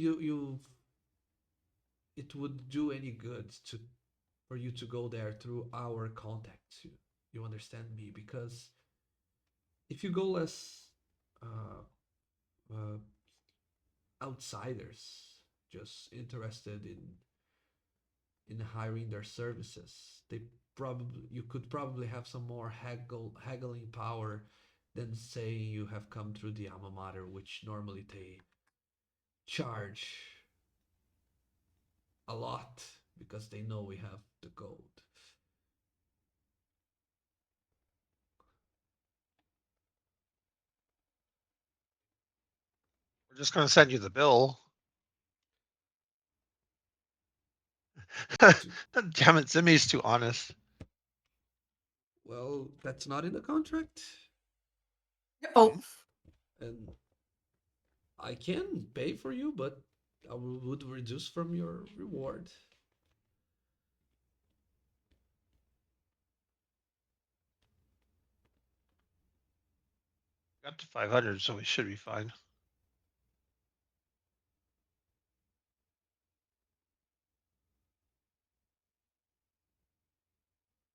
It would do any good to for you to go there through our contacts. You understand me? Because if you go as uh, uh, outsiders, just interested in hiring their services, you could probably have some more haggling power than saying you have come through the alma mater, which normally they charge a lot because they know we have the gold. We're just going to send you the bill. Damn it, Zimmy's too honest. Well, that's not in the contract, Oh, and I can pay for you, but I would reduce from your reward. Got to 500, so we should be fine.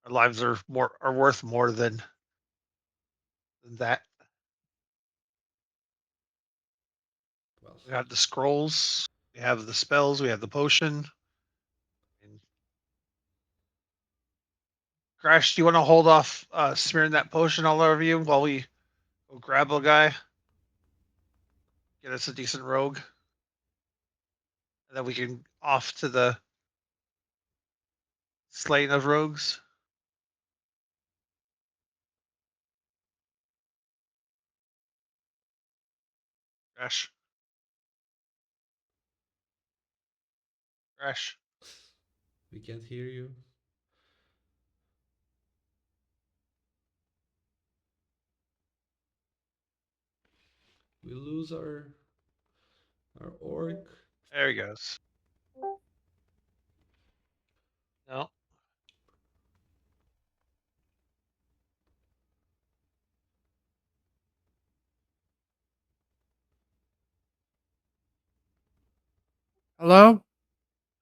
Our lives are worth more than that. Well, We have the scrolls, we have the spells, we have the potion. And Crash, do you want to hold off smearing that potion all over you while we go grab a guy? Get us a decent rogue. And then we can off to the slaying of rogues. Crash. Crash. we can't hear you. We lose our orc. There he goes. No. Hello?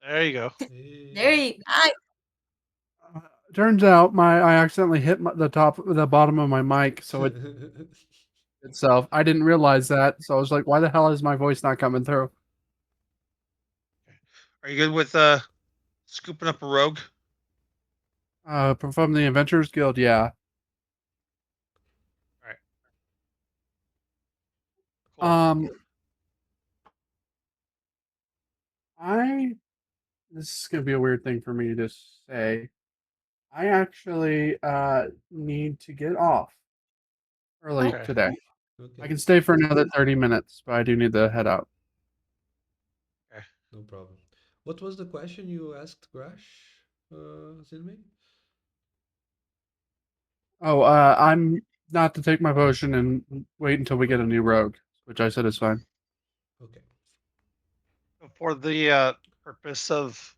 There you go. there Hey. you. I Uh, Turns out I accidentally hit the bottom of my mic, so it itself. I didn't realize that, so I was like, "Why the hell is my voice not coming through?" Are you good with scooping up a rogue? From the Adventurers Guild, yeah. All right. Cool. Um, this is gonna be a weird thing for me to say. I actually need to get off early Okay. today. I Okay, can stay for another 30 minutes, but I do need to head out. Okay. no problem. What was the question you asked, Grash, Zinmi? Oh, I'm not to take my potion and wait until we get a new rogue, which I said is fine. Okay. For the purpose of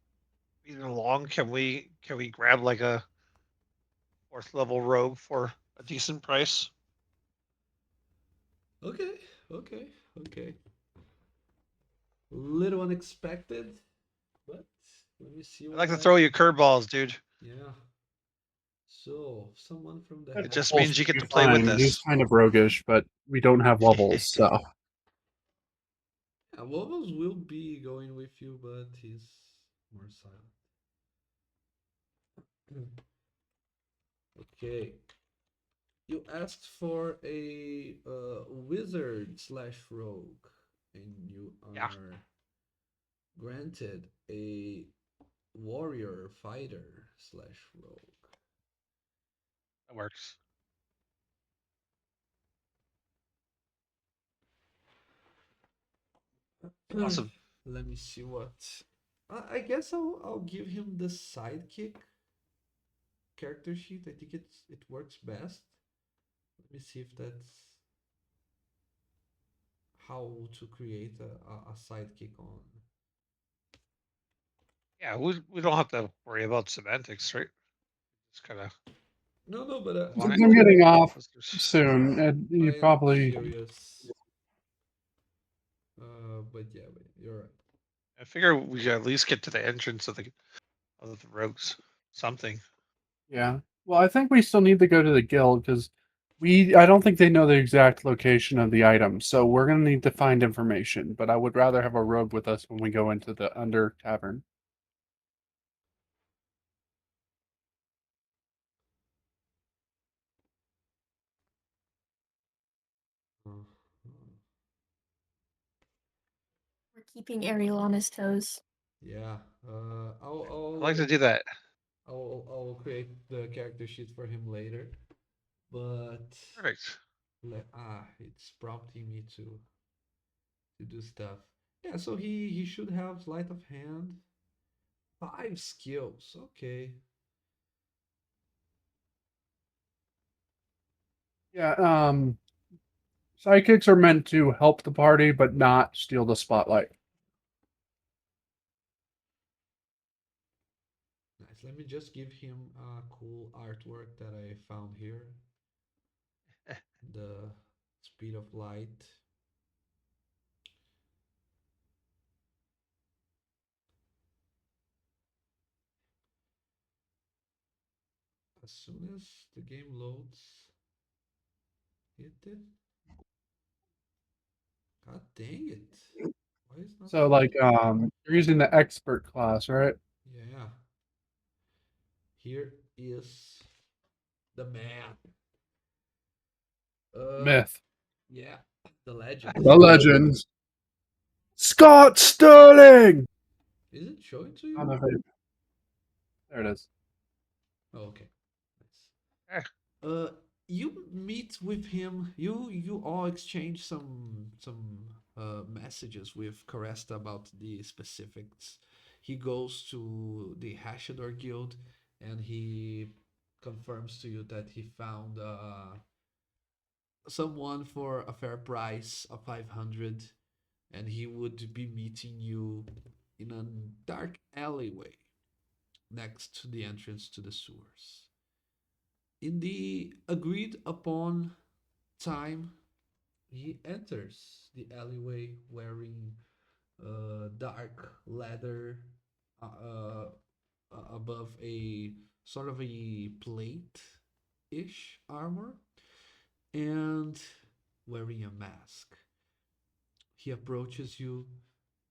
being along, can we grab like a 4th level rogue for a decent price? Okay. Okay. Okay. Little unexpected, but let me see I'd what like to I. throw you curveballs, dude. Yeah. So someone from the It just Levels means you would get be to play with fine. He's this. kind of roguish, but we don't have levels, so Yeah, Lobos will be going with you, but he's more silent. Okay. You asked for a wizard slash rogue, and you Yeah, are granted a warrior fighter slash rogue. that works. Awesome. Let me see what. I guess I'll give him the sidekick character sheet. I think it works best. Let me see if that's how to create a sidekick on. Yeah, we don't have to worry about semantics, right? Just kind of No, no, but want it. I'm getting off 'Cause there's- soon, and you I am probably curious. But yeah, but you're right. I figure we could at least get to the entrance of the rogues. Something. yeah. Well, I think we still need to go to the guild because I don't think they know the exact location of the item, so we're gonna need to find information. But I would rather have a rogue with us when we go into the under tavern. Uh, We're keeping Ariel on his toes. yeah. I'd like to do that. I'll create the character sheet for him later. But Perfect. it's prompting me to do stuff. Yeah, so he should have sleight of hand. 5 skills. Okay. Yeah. Sidekicks are meant to help the party, but not steal the spotlight. Nice. Let me just give him a cool artwork that I found here. The speed of light. As soon as the game loads, hit it. God dang it. Why is not So, like, loading? you're using the expert class, right? Yeah. Here is the man. Myth, Yeah, the legend. the legend, Scott Sterling. Is it showing to On you? the vape. There it is. Oh, okay. Eh, Nice. You meet with him. You all exchange some messages with Caresta about the specifics. He goes to the Hashador Guild and he confirms to you that he found someone for a fair price of 500 and he would be meeting you in a dark alleyway next to the entrance to the sewers. In the agreed upon time, he enters the alleyway wearing dark leather above a sort of a plate ish armor and wearing a mask. He approaches you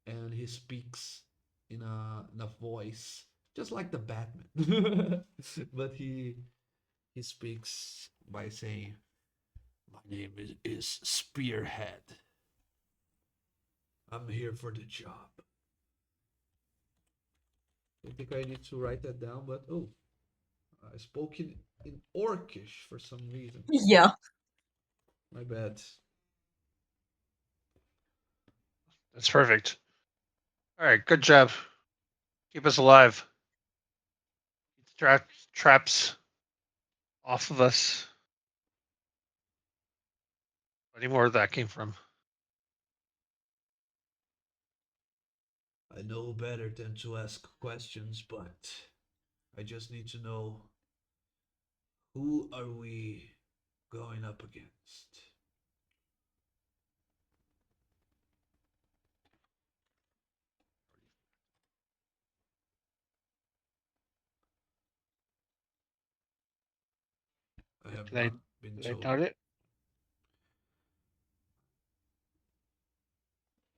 and he speaks in a voice just like the Batman. But he speaks by saying, "My name is Spearhead. I'm here for the job." I think I need to write that down, but oh, I spoke in Orcish for some reason. Yeah. My bad. that's perfect. All right, good job. Keep us alive. Keep the traps off of us. Any more where that came from? I know better than to ask questions, but I just need to know, who are we going up against? I have Did I not been did I told. note it?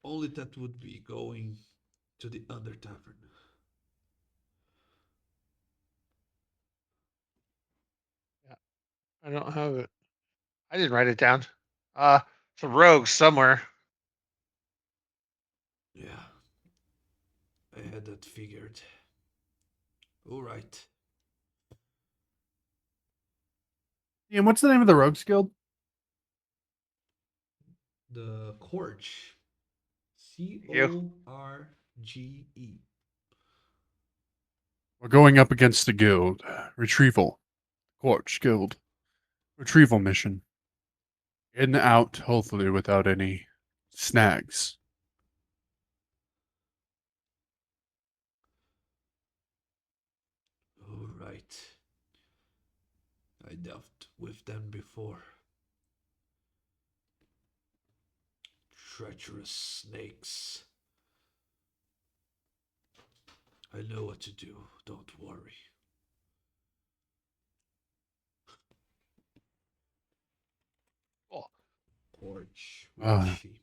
Only that would be going to the Under Tavern. Yeah, I don't have it. I didn't write it down. It's a rogue somewhere. Yeah, I had that figured. All right. Ian, what's the name of the Rogues Guild? The Corge. You. Corge. We're going up against the guild. Retrieval. Quartz Guild. Retrieval mission. In and out, hopefully without any snags. All right. I dealt with them before. Treacherous snakes. I know what to do, don't worry. Cool. Corge. Ah. Richie.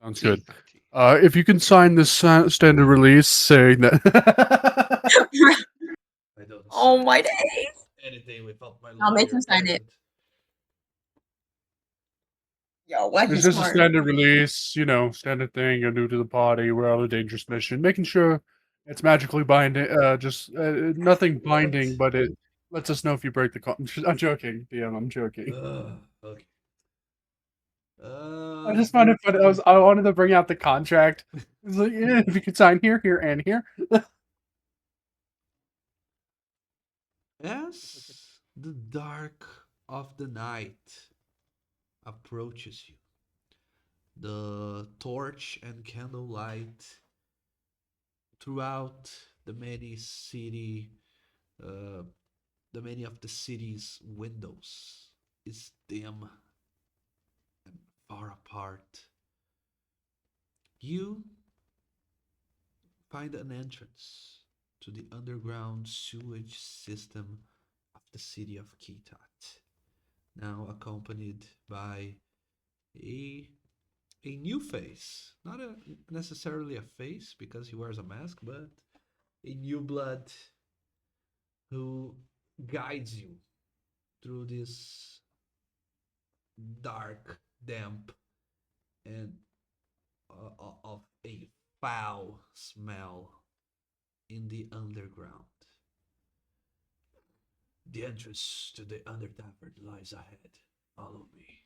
Sounds T, good. not T. If you can sign this standard release saying that. I don't Oh sign my days. anything without my I'll make lawyer him sign it. present. Yo, what? It's He's just a smart. standard release, standard thing. You're new to the party. We're on a dangerous mission. Making sure it's magically binding. Just nothing binding, but it lets us know if you break the. I'm joking, DM. I'm joking. Okay. I just found it funny. I wanted to bring out the contract. It's like, yeah, if you could sign here, here, and here. As the dark of the night approaches you, the torch and candlelight throughout the uh, many of the city's windows is dim and far apart. You find an entrance to the underground sewage system of the city of Kitat, now accompanied by a a new face. Not necessarily a face because he wears a mask, but a new blood who guides you through this dark, damp, and of a foul smell in the underground. The entrance to the Under Tavern lies ahead. Follow me.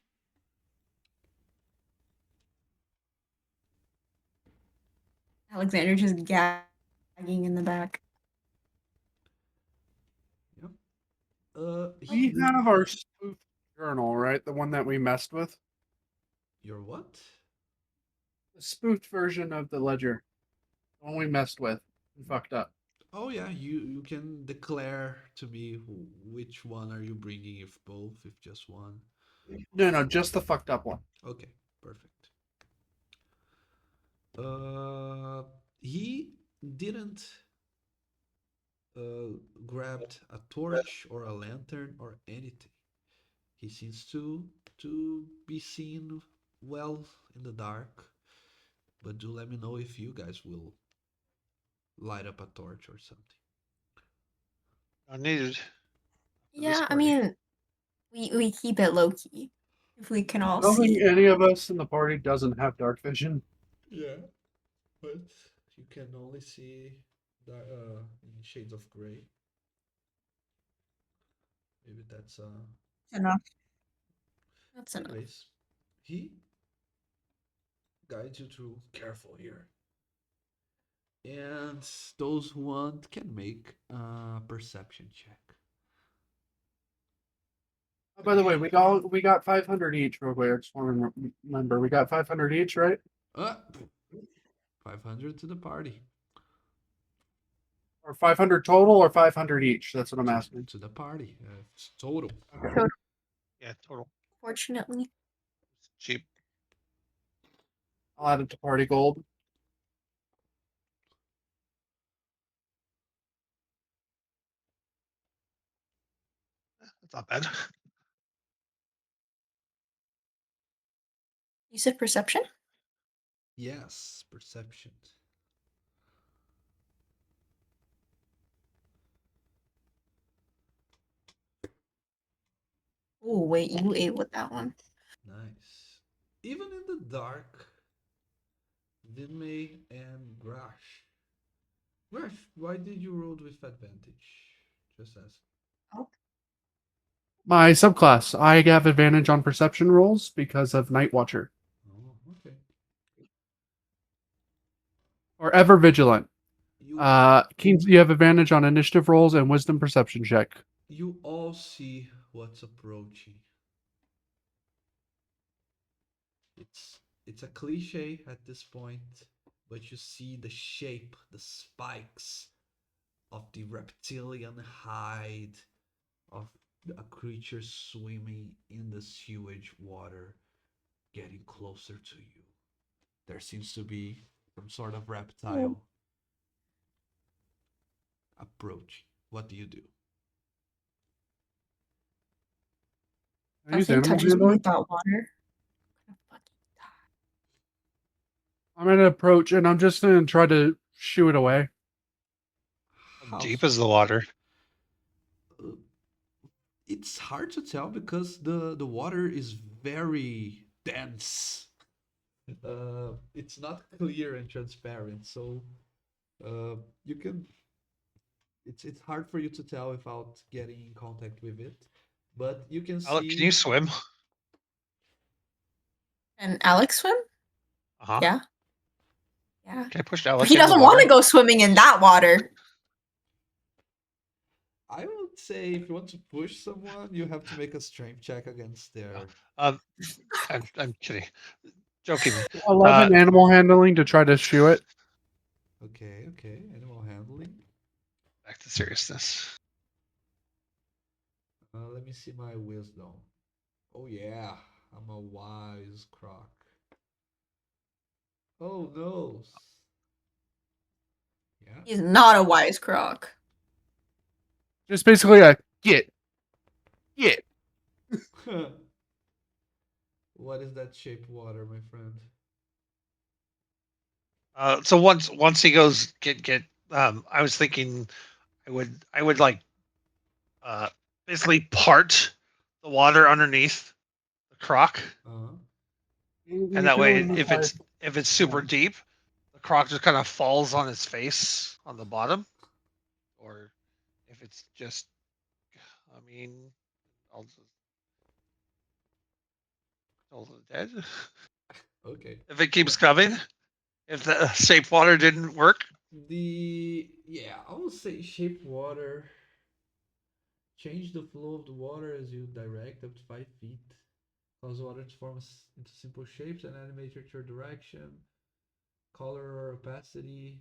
Alexander just gagging in the back. Yep. We have our spoof journal, right? The one that we messed with. Your what? The spoofed version of the ledger. The one we messed with and fucked up. Oh yeah, you can declare to me which one are you bringing, if both, if just one. No, just the fucked up one. Okay, perfect. He didn't grabbed a torch or a lantern or anything. He seems to be seen well in the dark. But do let me know if you guys will light up a torch or something. Not needed. Yeah, I party. mean, we keep it low key if we can I all don't think see. any of us in the party doesn't have dark vision. Yeah, but you can only see in shades of gray. Maybe that's Enough. That's enough. anyways. He guides you through. Careful here. And those who want can make a perception check. Oh, by the way, we got 500 each, real quick. I just want to remember we got 500 each, right? 500 to the party. Or 500 total, or 500 each? That's what I'm asking. To the party. It's total. Yeah, total. Fortunately. It's cheap. I'll add it to party gold. That's not bad. You said perception? Yes, perception. Oh, wait, you ate with that one. Nice. Even in the dark, Vinmay and Grash. Grash, why did you roll with advantage? Just ask. My subclass, I have advantage on perception rolls because of Night Watcher Oh, okay. or Ever Vigilant. You Keen, you have advantage on initiative rolls and Wisdom perception check. you all see what's approaching. It's a cliche at this point, but you see the shape, the spikes of the reptilian hide of a creature swimming in the sewage water getting closer to you. There seems to be some sort of reptile approaching. What do you do? Can I use Something animal touches me handling? with that water. I'm gonna fucking die. I'm gonna approach and I'm just gonna try to shoo it away. How How deep is the water? uh, it's hard to tell because the water is very dense. It's not clear and transparent, so you can. It's hard for you to tell without getting in contact with it, but you can Alec, can see. you swim? And Alex swim? Uh-huh. Yeah. Yeah. Can I push But Alec he in the doesn't want water? to go swimming in that water. I would say if you want to push someone, you have to make a strength check against their. Um, I'm kidding. Joking. 11 animal handling to try to shoo it. Okay, okay, animal handling. Back to seriousness. Let me see my wisdom. Oh yeah, I'm a wise croc. Oh no. Yeah. He's not a wise croc. Just basically a get. What is that shape water, my friend? So once he goes get I was thinking I would like basically part the water underneath the croc, Uh-huh. and that way if it's super deep, the croc just kind of falls on his face on the bottom, or if it's just, I mean, I'll just dead. Okay. If it keeps coming, if the shape water didn't work, I would say shape water. Change the flow of the water as you direct up to 5 feet. Cause water to form into simple shapes and animate your direction, color or opacity.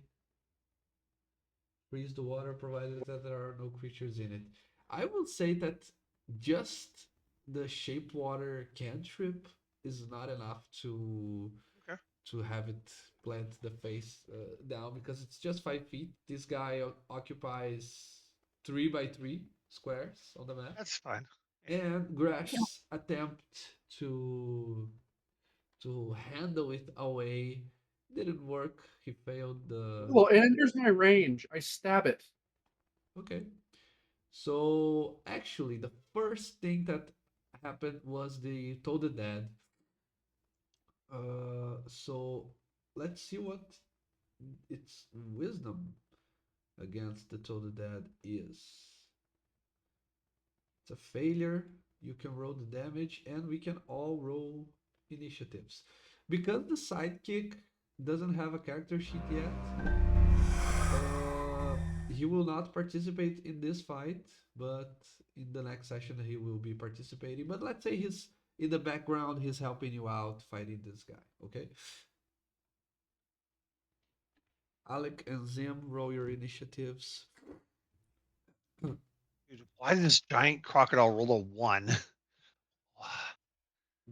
Freeze the water provided that there are no creatures in it. I will say that just the shape water cantrip is not enough Okay. to have it plant the face down because it's just 5 feet. This guy occupies 3 by 3 squares on the map, that's fine. and Grash's attempt to handle it away didn't work. He failed the. Well, it enters my range. I stab it. Okay. So actually, the first thing that happened was the Toad the Dead. So let's see what its wisdom against the Toad the Dead is. It's a failure. You can roll the damage, and we can all roll initiatives. Because the sidekick doesn't have a character sheet yet, he will not participate in this fight, but in the next session he will be participating. But let's say he's in the background, he's helping you out fighting this guy. Okay. Alec and Zim, roll your initiatives. Dude, why did this giant crocodile roll a 1?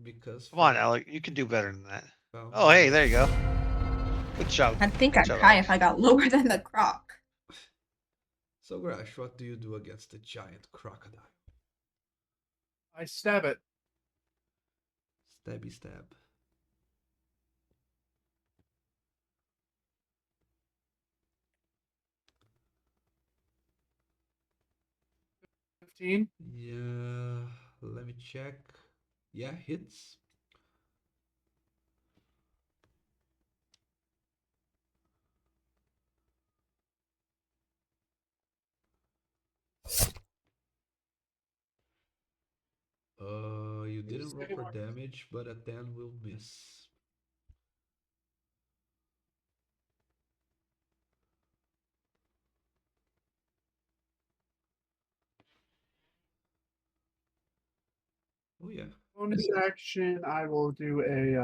Because Come on, Fel- Alec. You can do better than that. Fel- Oh, hey, there you go. Good job. I think Good I'd job, cry Alec. if I got lower than the croc. So Grash, what do you do against the giant crocodile? I stab it. Stabby stab. $15. Yeah, let me check. Yeah, hits. You didn't roll for damage, but a 10 will miss. Oh yeah. Bonus action, I will do a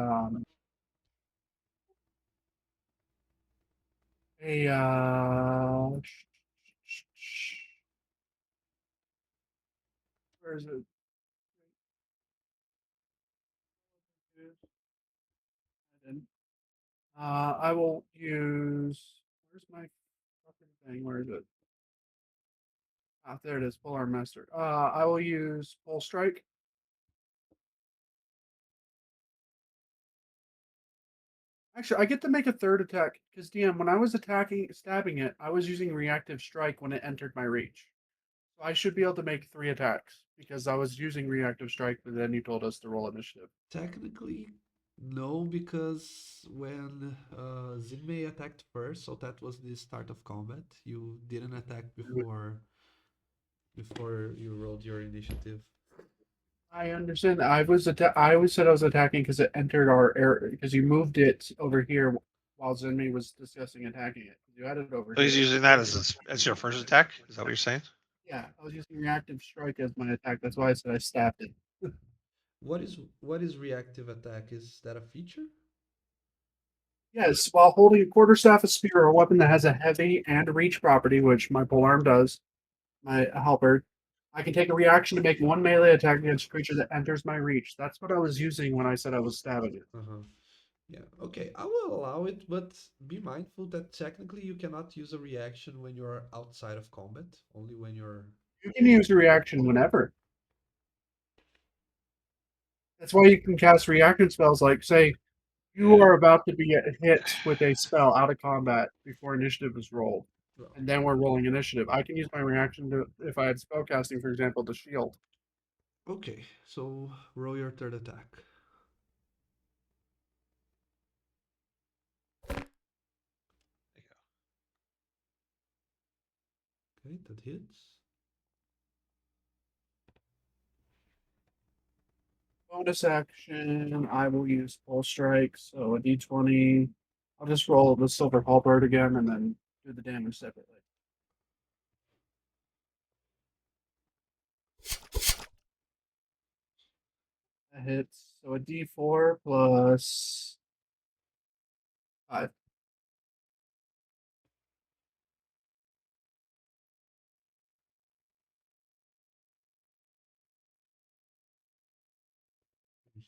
where is it? I didn't. I will use. Where's my fucking thing? Where is it? Ah, there it is. Polar Master. I will use Pole Strike. Actually, I get to make a third attack because DM, when I was stabbing it, I was using reactive strike when it entered my reach. So I should be able to make 3 attacks because I was using reactive strike, but then you told us to roll initiative. Technically, no, because when Zinmei attacked first, so that was the start of combat. You didn't attack before you rolled your initiative. I understand. I always said I was attacking because it entered our area because you moved it over here while Zenmi was discussing attacking it. You had it over So he's here. using that as your first attack? Is that what you're saying? Yeah, I was using reactive strike as my attack. That's why I said I stabbed it. What is reactive attack? Is that a feature? Yes, while holding a quarterstaff, a spear, or a weapon that has a heavy and reach property, which my polearm does, my halberd, I can take a reaction to make one melee attack against a creature that enters my reach. That's what I was using when I said I was stabbing it. Uh-huh. Yeah, okay, I will allow it, but be mindful that technically you cannot use a reaction when you're outside of combat, only when you're. You can use a reaction whenever. That's why you can cast reaction spells like, say, you Yeah. are about to be hit with a spell out of combat before initiative is rolled, Well, and then we're rolling initiative. I can use my reaction to, if I had spellcasting, for example, to shield. okay, so roll your third attack. Okay, that hits. Bonus action, I will use full strike, so a d20. I'll just roll the silver halberd again and then do the damage separately. That hits, so a d4 plus 5.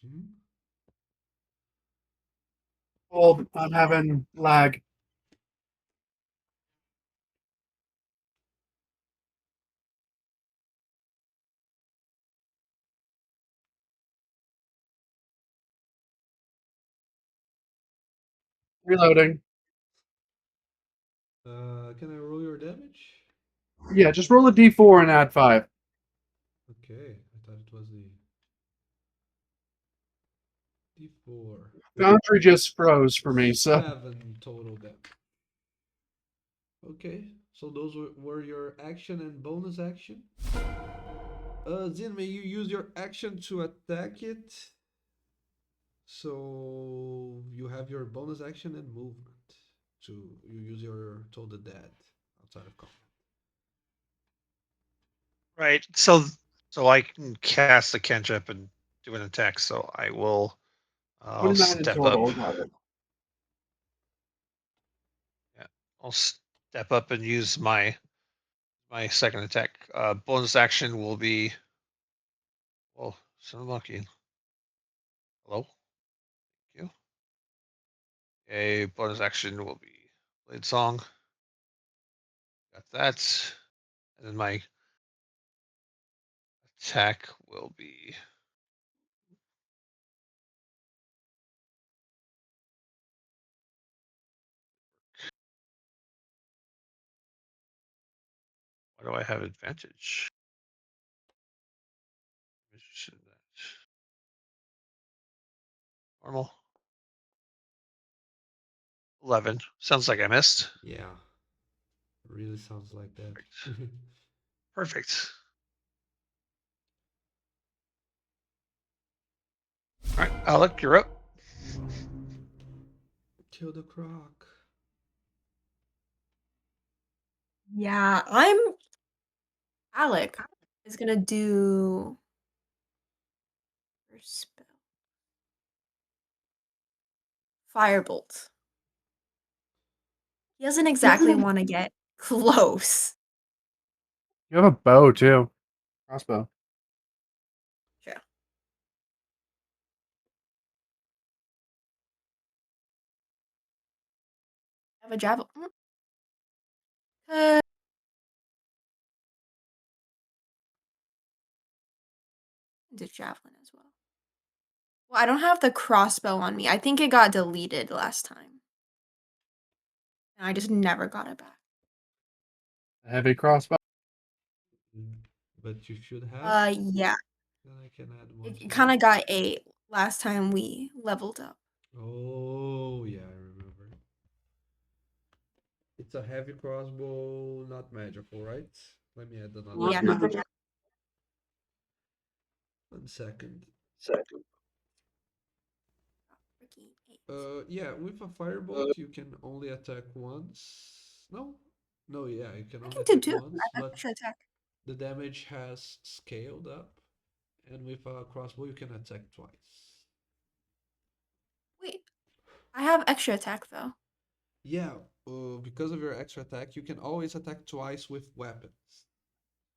Mhm. Hold, I'm having lag. Reloading. Can I roll your damage? Yeah, just roll a d4 and add 5. Okay, I thought it was the D4. Foundry just froze for me, so 7 total damage. Okay, so those were your action and bonus action. Zinmei, you use your action to attack it. So you have your bonus action and movement. To you use your Toll the Dead outside of combat. Right. So I can cast a cantrip and do an attack. So I will. I'll 29 in step up. total. Got it. Yeah, I'll step up and use my second attack. Bonus action will be. Well, so lucky. Hello. Thank you. A bonus action will be Blade Song. Got that. And then my attack will be. Why do I have advantage? Normal. 11. Sounds like I missed. Yeah. Really sounds like that. Perfect. All right, Alec, you're up. Kill the croc. Yeah, Alec is gonna do first spell. Firebolt. He doesn't exactly want to get close. You have a bow too. Crossbow. True. I have a javelin. Do javelin as well. Well, I don't have the crossbow on me. I think it got deleted last time. And I just never got it back. A heavy crossbow. But you should have. Yeah. Then I can add one. It kind of got 8 last time we leveled up. Oh yeah, I remember. It's a heavy crossbow, not magical, right? Let me add another. Yeah, not magic. 1 second. Freaking 8. Yeah, with a firebolt you can only attack once. No, yeah, you can I only can do attack 2. once, I have but extra attack. the damage has scaled up, and with a crossbow you can attack twice. Wait, I have extra attack though. Yeah, because of your extra attack, you can always attack twice with weapons.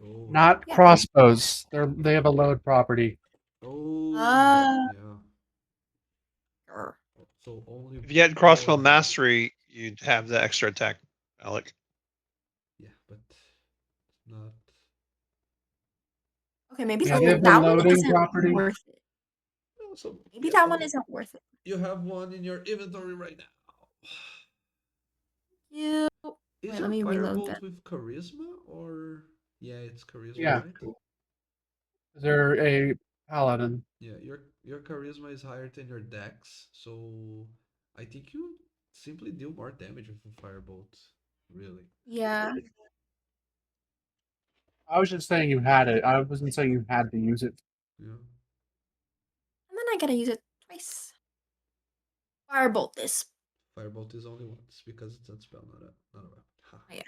Oh, Not Yeah. crossbows. They have a load property. oh, Ah. yeah. Grr. So only. If you had crossbow one- mastery, you'd have the extra attack, Alec. Yeah, but not. Okay, maybe Yeah, they have the that one loading isn't property. worth it. Oh, so Maybe yeah, that one isn't worth it. You have one in your inventory right now. You. Is Wait, your let me reload firebolt that. with charisma or yeah, it's charisma, Yeah. right? They're a paladin. Yeah, your charisma is higher than your dex, so I think you simply deal more damage with a firebolt. Really. Yeah. I was just saying you had it. I wasn't saying you had to use it. Yeah. And then I gotta use it twice. Firebolt this. Firebolt is only once because it's a spell, not a weapon. Ha. Oh, yeah.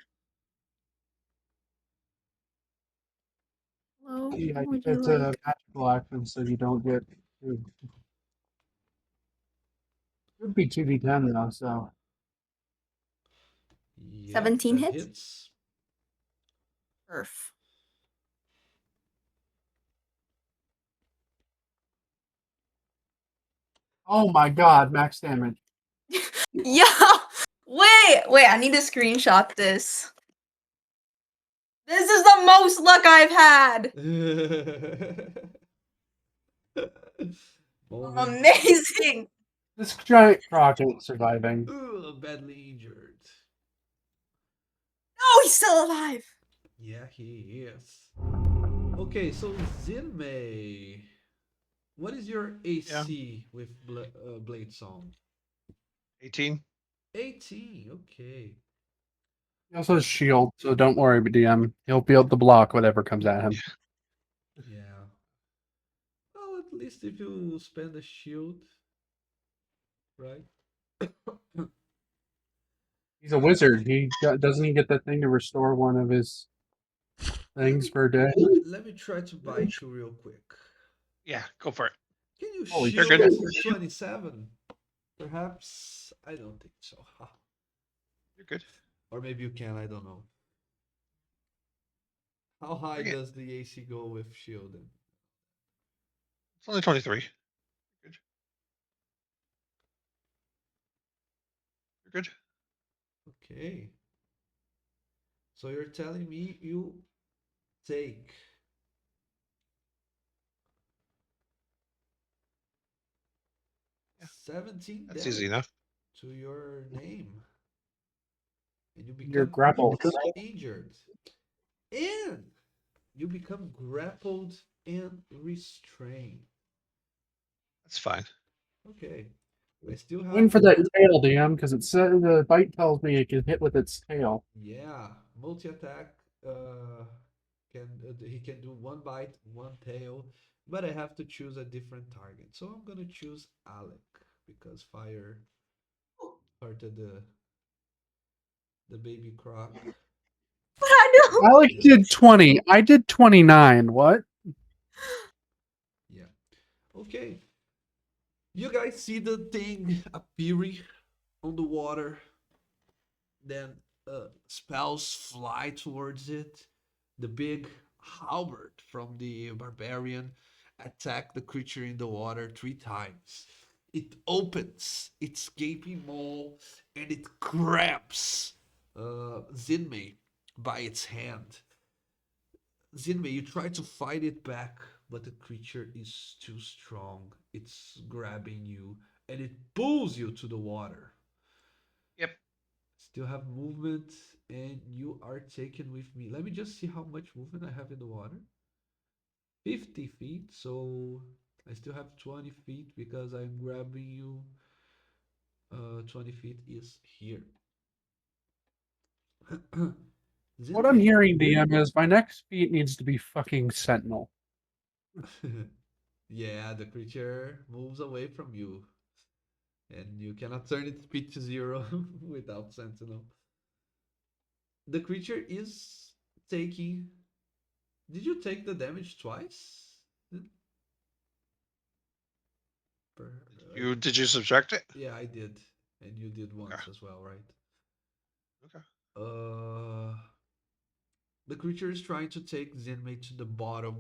Hello, Yeah, would you it's like? a magical action, so you don't get. It would be 2d10 though, so. Yeah, 17 that hits? hits. Perf. Oh my god, max damage. Yeah. Wait, I need to screenshot this. This is the most luck I've had. Moment. Amazing. This giant croc ain't surviving. Ugh, badly injured. Oh, he's still alive. Yeah, he is. Okay, so Zinmei, what is your AC with Blade Song? 18. 18. Okay. He also has shield, so don't worry, DM. He'll be able to block whatever comes at him. Yeah. Well, at least if you spend a shield, right? He's a wizard. He doesn't he get that thing to restore one of his things per day. Let me try to bite you real quick. Yeah, go for it. Can you Holy shield shit. for 27? Perhaps. I don't think so. Ha. You're good. Or maybe you can, I don't know. How high Bring it. does the AC go with shielding? It's only 23. Good. You're good. Okay. So you're telling me you take 17 That's easy damage enough. to your name. And you You're become grappled. injured. And you become grappled and restrained. That's fine. Okay. I still have. Waiting for that tail, DM, because it said the bite tells me it can hit with its tail. Yeah, multi attack. He can do one bite, one tail, but I have to choose a different target. So I'm gonna choose Alec because fire hurted the baby croc. But I don't. Alec did 20. I did 29. What? Yeah. Okay. You guys see the thing appearing on the water. Then spells fly towards it. The big halberd from the barbarian attack the creature in the water 3 times. It opens its gaping maw and it grabs Zinmei by its hand. Zinmei, you try to fight it back, but the creature is too strong. It's grabbing you and it pulls you to the water. Yep. Still have movement, and you are taken with me. Let me just see how much movement I have in the water. 50 feet, so I still have 20 feet because I'm grabbing you. 20 feet is here. What I'm Zinmei. hearing, DM, is my next feat needs to be fucking Sentinel. Yeah, the creature moves away from you. And you cannot turn its speed to 0 without Sentinel. The creature is taking. Did you take the damage twice? Did you subtract it? Yeah, I did, and you did once Okay. as well, right? Okay. The creature is trying to take Zinmei to the bottom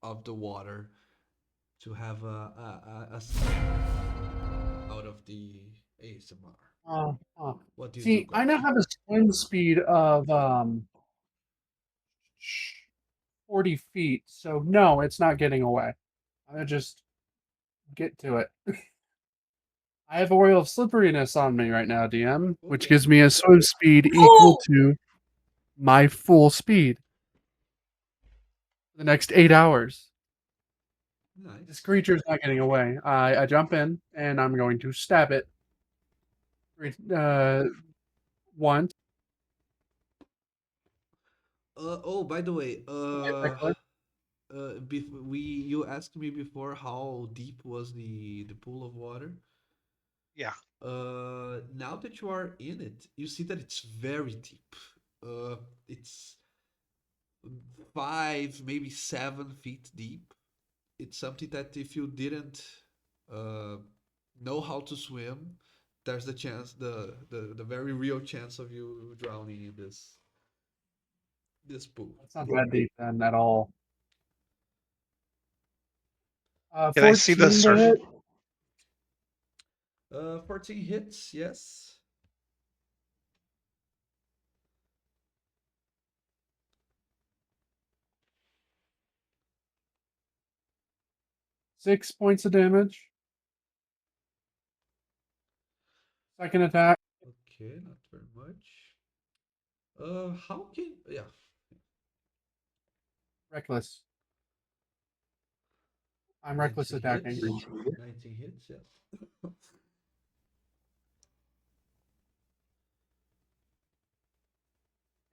of the water to have a snack out of the ASMR. What do you do, See, I now guys? have a swim speed of 40 feet, so no, it's not getting away. I just get to it. I have a oil of slipperiness on me right now, DM, which Okay. gives me a swim speed equal Oh! to my full speed for the next 8 hours. This Nice. creature's not getting away. I jump in and I'm going to stab it. Once. Oh, by the way, Reckless. you asked me before how deep was the pool of water. Yeah. Now that you are in it, you see that it's very deep. It's 5, maybe 7 feet deep. It's something that if you didn't uh, know how to swim, there's the chance, the very real chance of you drowning in this pool. That's not that deep then at all. Can I see the 14 to surf? hit. 14 hits, yes. Six points of damage. Second attack. Okay, not very much. How can yeah? Reckless. I'm reckless 19 attacking. hits. 19 hits, yes.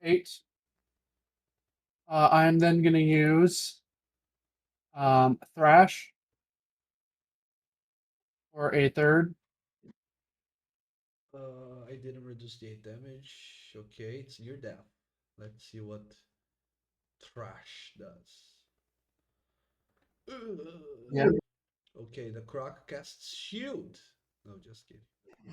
8. I'm then going to use Thrash for a third. I didn't reduce the 8 damage. Okay, it's near death. Let's see what trash does. Yeah. Okay, the croc casts shield. No, just kidding.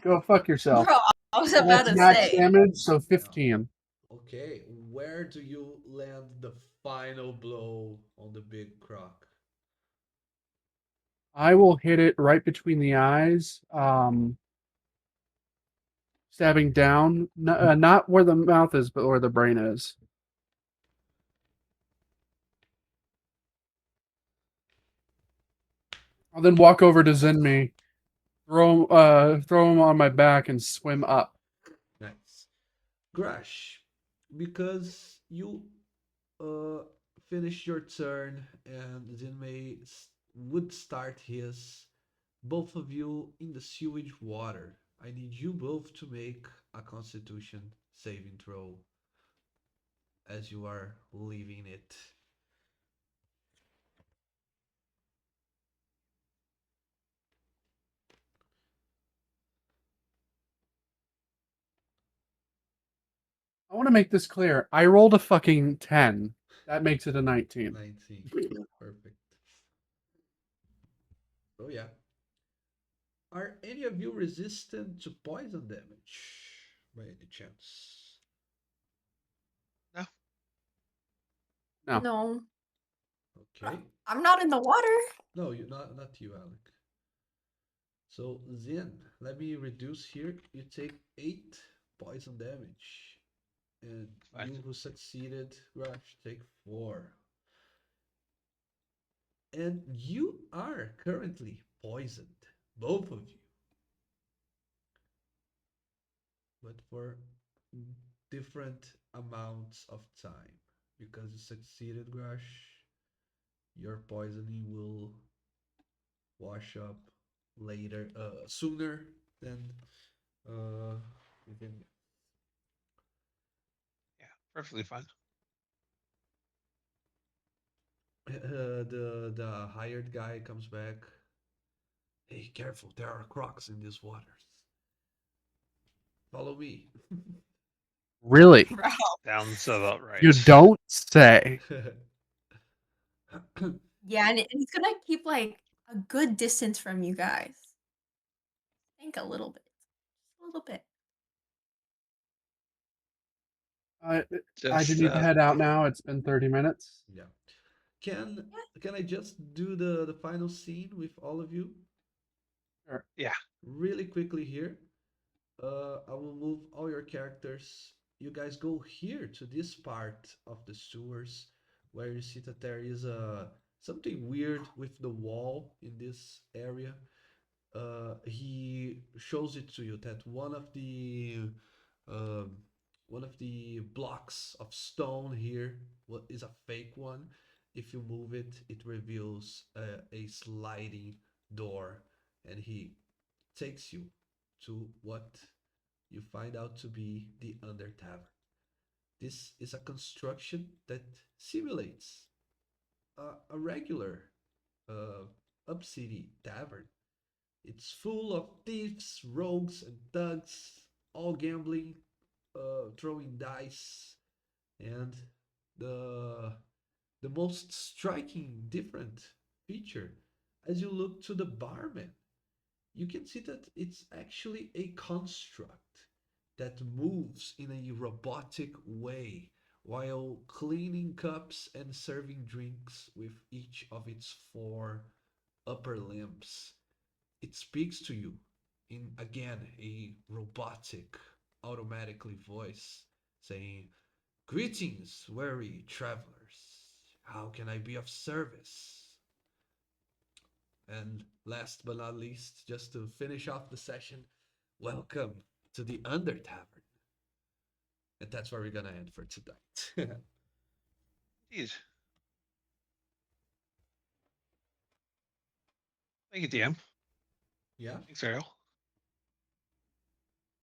Go fuck yourself. Bro, I was about That's to max say. damage, so 15. Okay, where do you land the final blow on the big croc? I will hit it right between the eyes, stabbing down, not where the mouth is, but where the brain is. I'll then walk over to Zenmi, throw him on my back, and swim up. Nice. Grash, because you uh finished your turn and Zinmei would start his, both of you in the sewage water. I need you both to make a constitution saving throw as you are leaving it. I want to make this clear. I rolled a fucking 10. That makes it a 19. 19. Perfect. Oh yeah. Are any of you resistant to poison damage by any chance? No. No. Okay. I'm not in the water. No, you not you, Alec. So Zen, let me reduce here. You take 8 poison damage. And Fine. you who succeeded, Rush, take 4. And you are currently poisoned, both of you. But for different amounts of time. Because you succeeded, Grush, your poisoning will wash up later, sooner than within. Yeah, perfectly fine. The hired guy comes back. Hey, careful! There are crocs in these waters. Follow me. Really? Bro. Sounds about right. You don't say. Yeah, and he's gonna keep like a good distance from you guys. I think a little bit. A little bit. I Just do need to head out now. It's been 30 minutes. Yeah. Can I just do the final scene with all of you? Sure. yeah. Really quickly here. I will move all your characters. You guys go here to this part of the sewers where you see that there is something weird with the wall in this area. He shows it to you that um, one of the blocks of stone here what is a fake one. If you move it, it reveals a sliding door, and he takes you to what you find out to be the Under Tavern. This is a construction that simulates a regular up city tavern. It's full of thieves, rogues, and thugs, all gambling, throwing dice, and the the most striking different feature as you look to the barman, you can see that it's actually a construct that moves in a robotic way while cleaning cups and serving drinks with each of its 4 upper limbs. It speaks to you in, again, a robotic, automatically voice saying, "Greetings, weary travelers. How can I be of service?" And last but not least, just to finish off the session, welcome to the Under Tavern. And that's where we're going to end for tonight. Indeed. Thank you, DM. Yeah? Thanks, Ariel.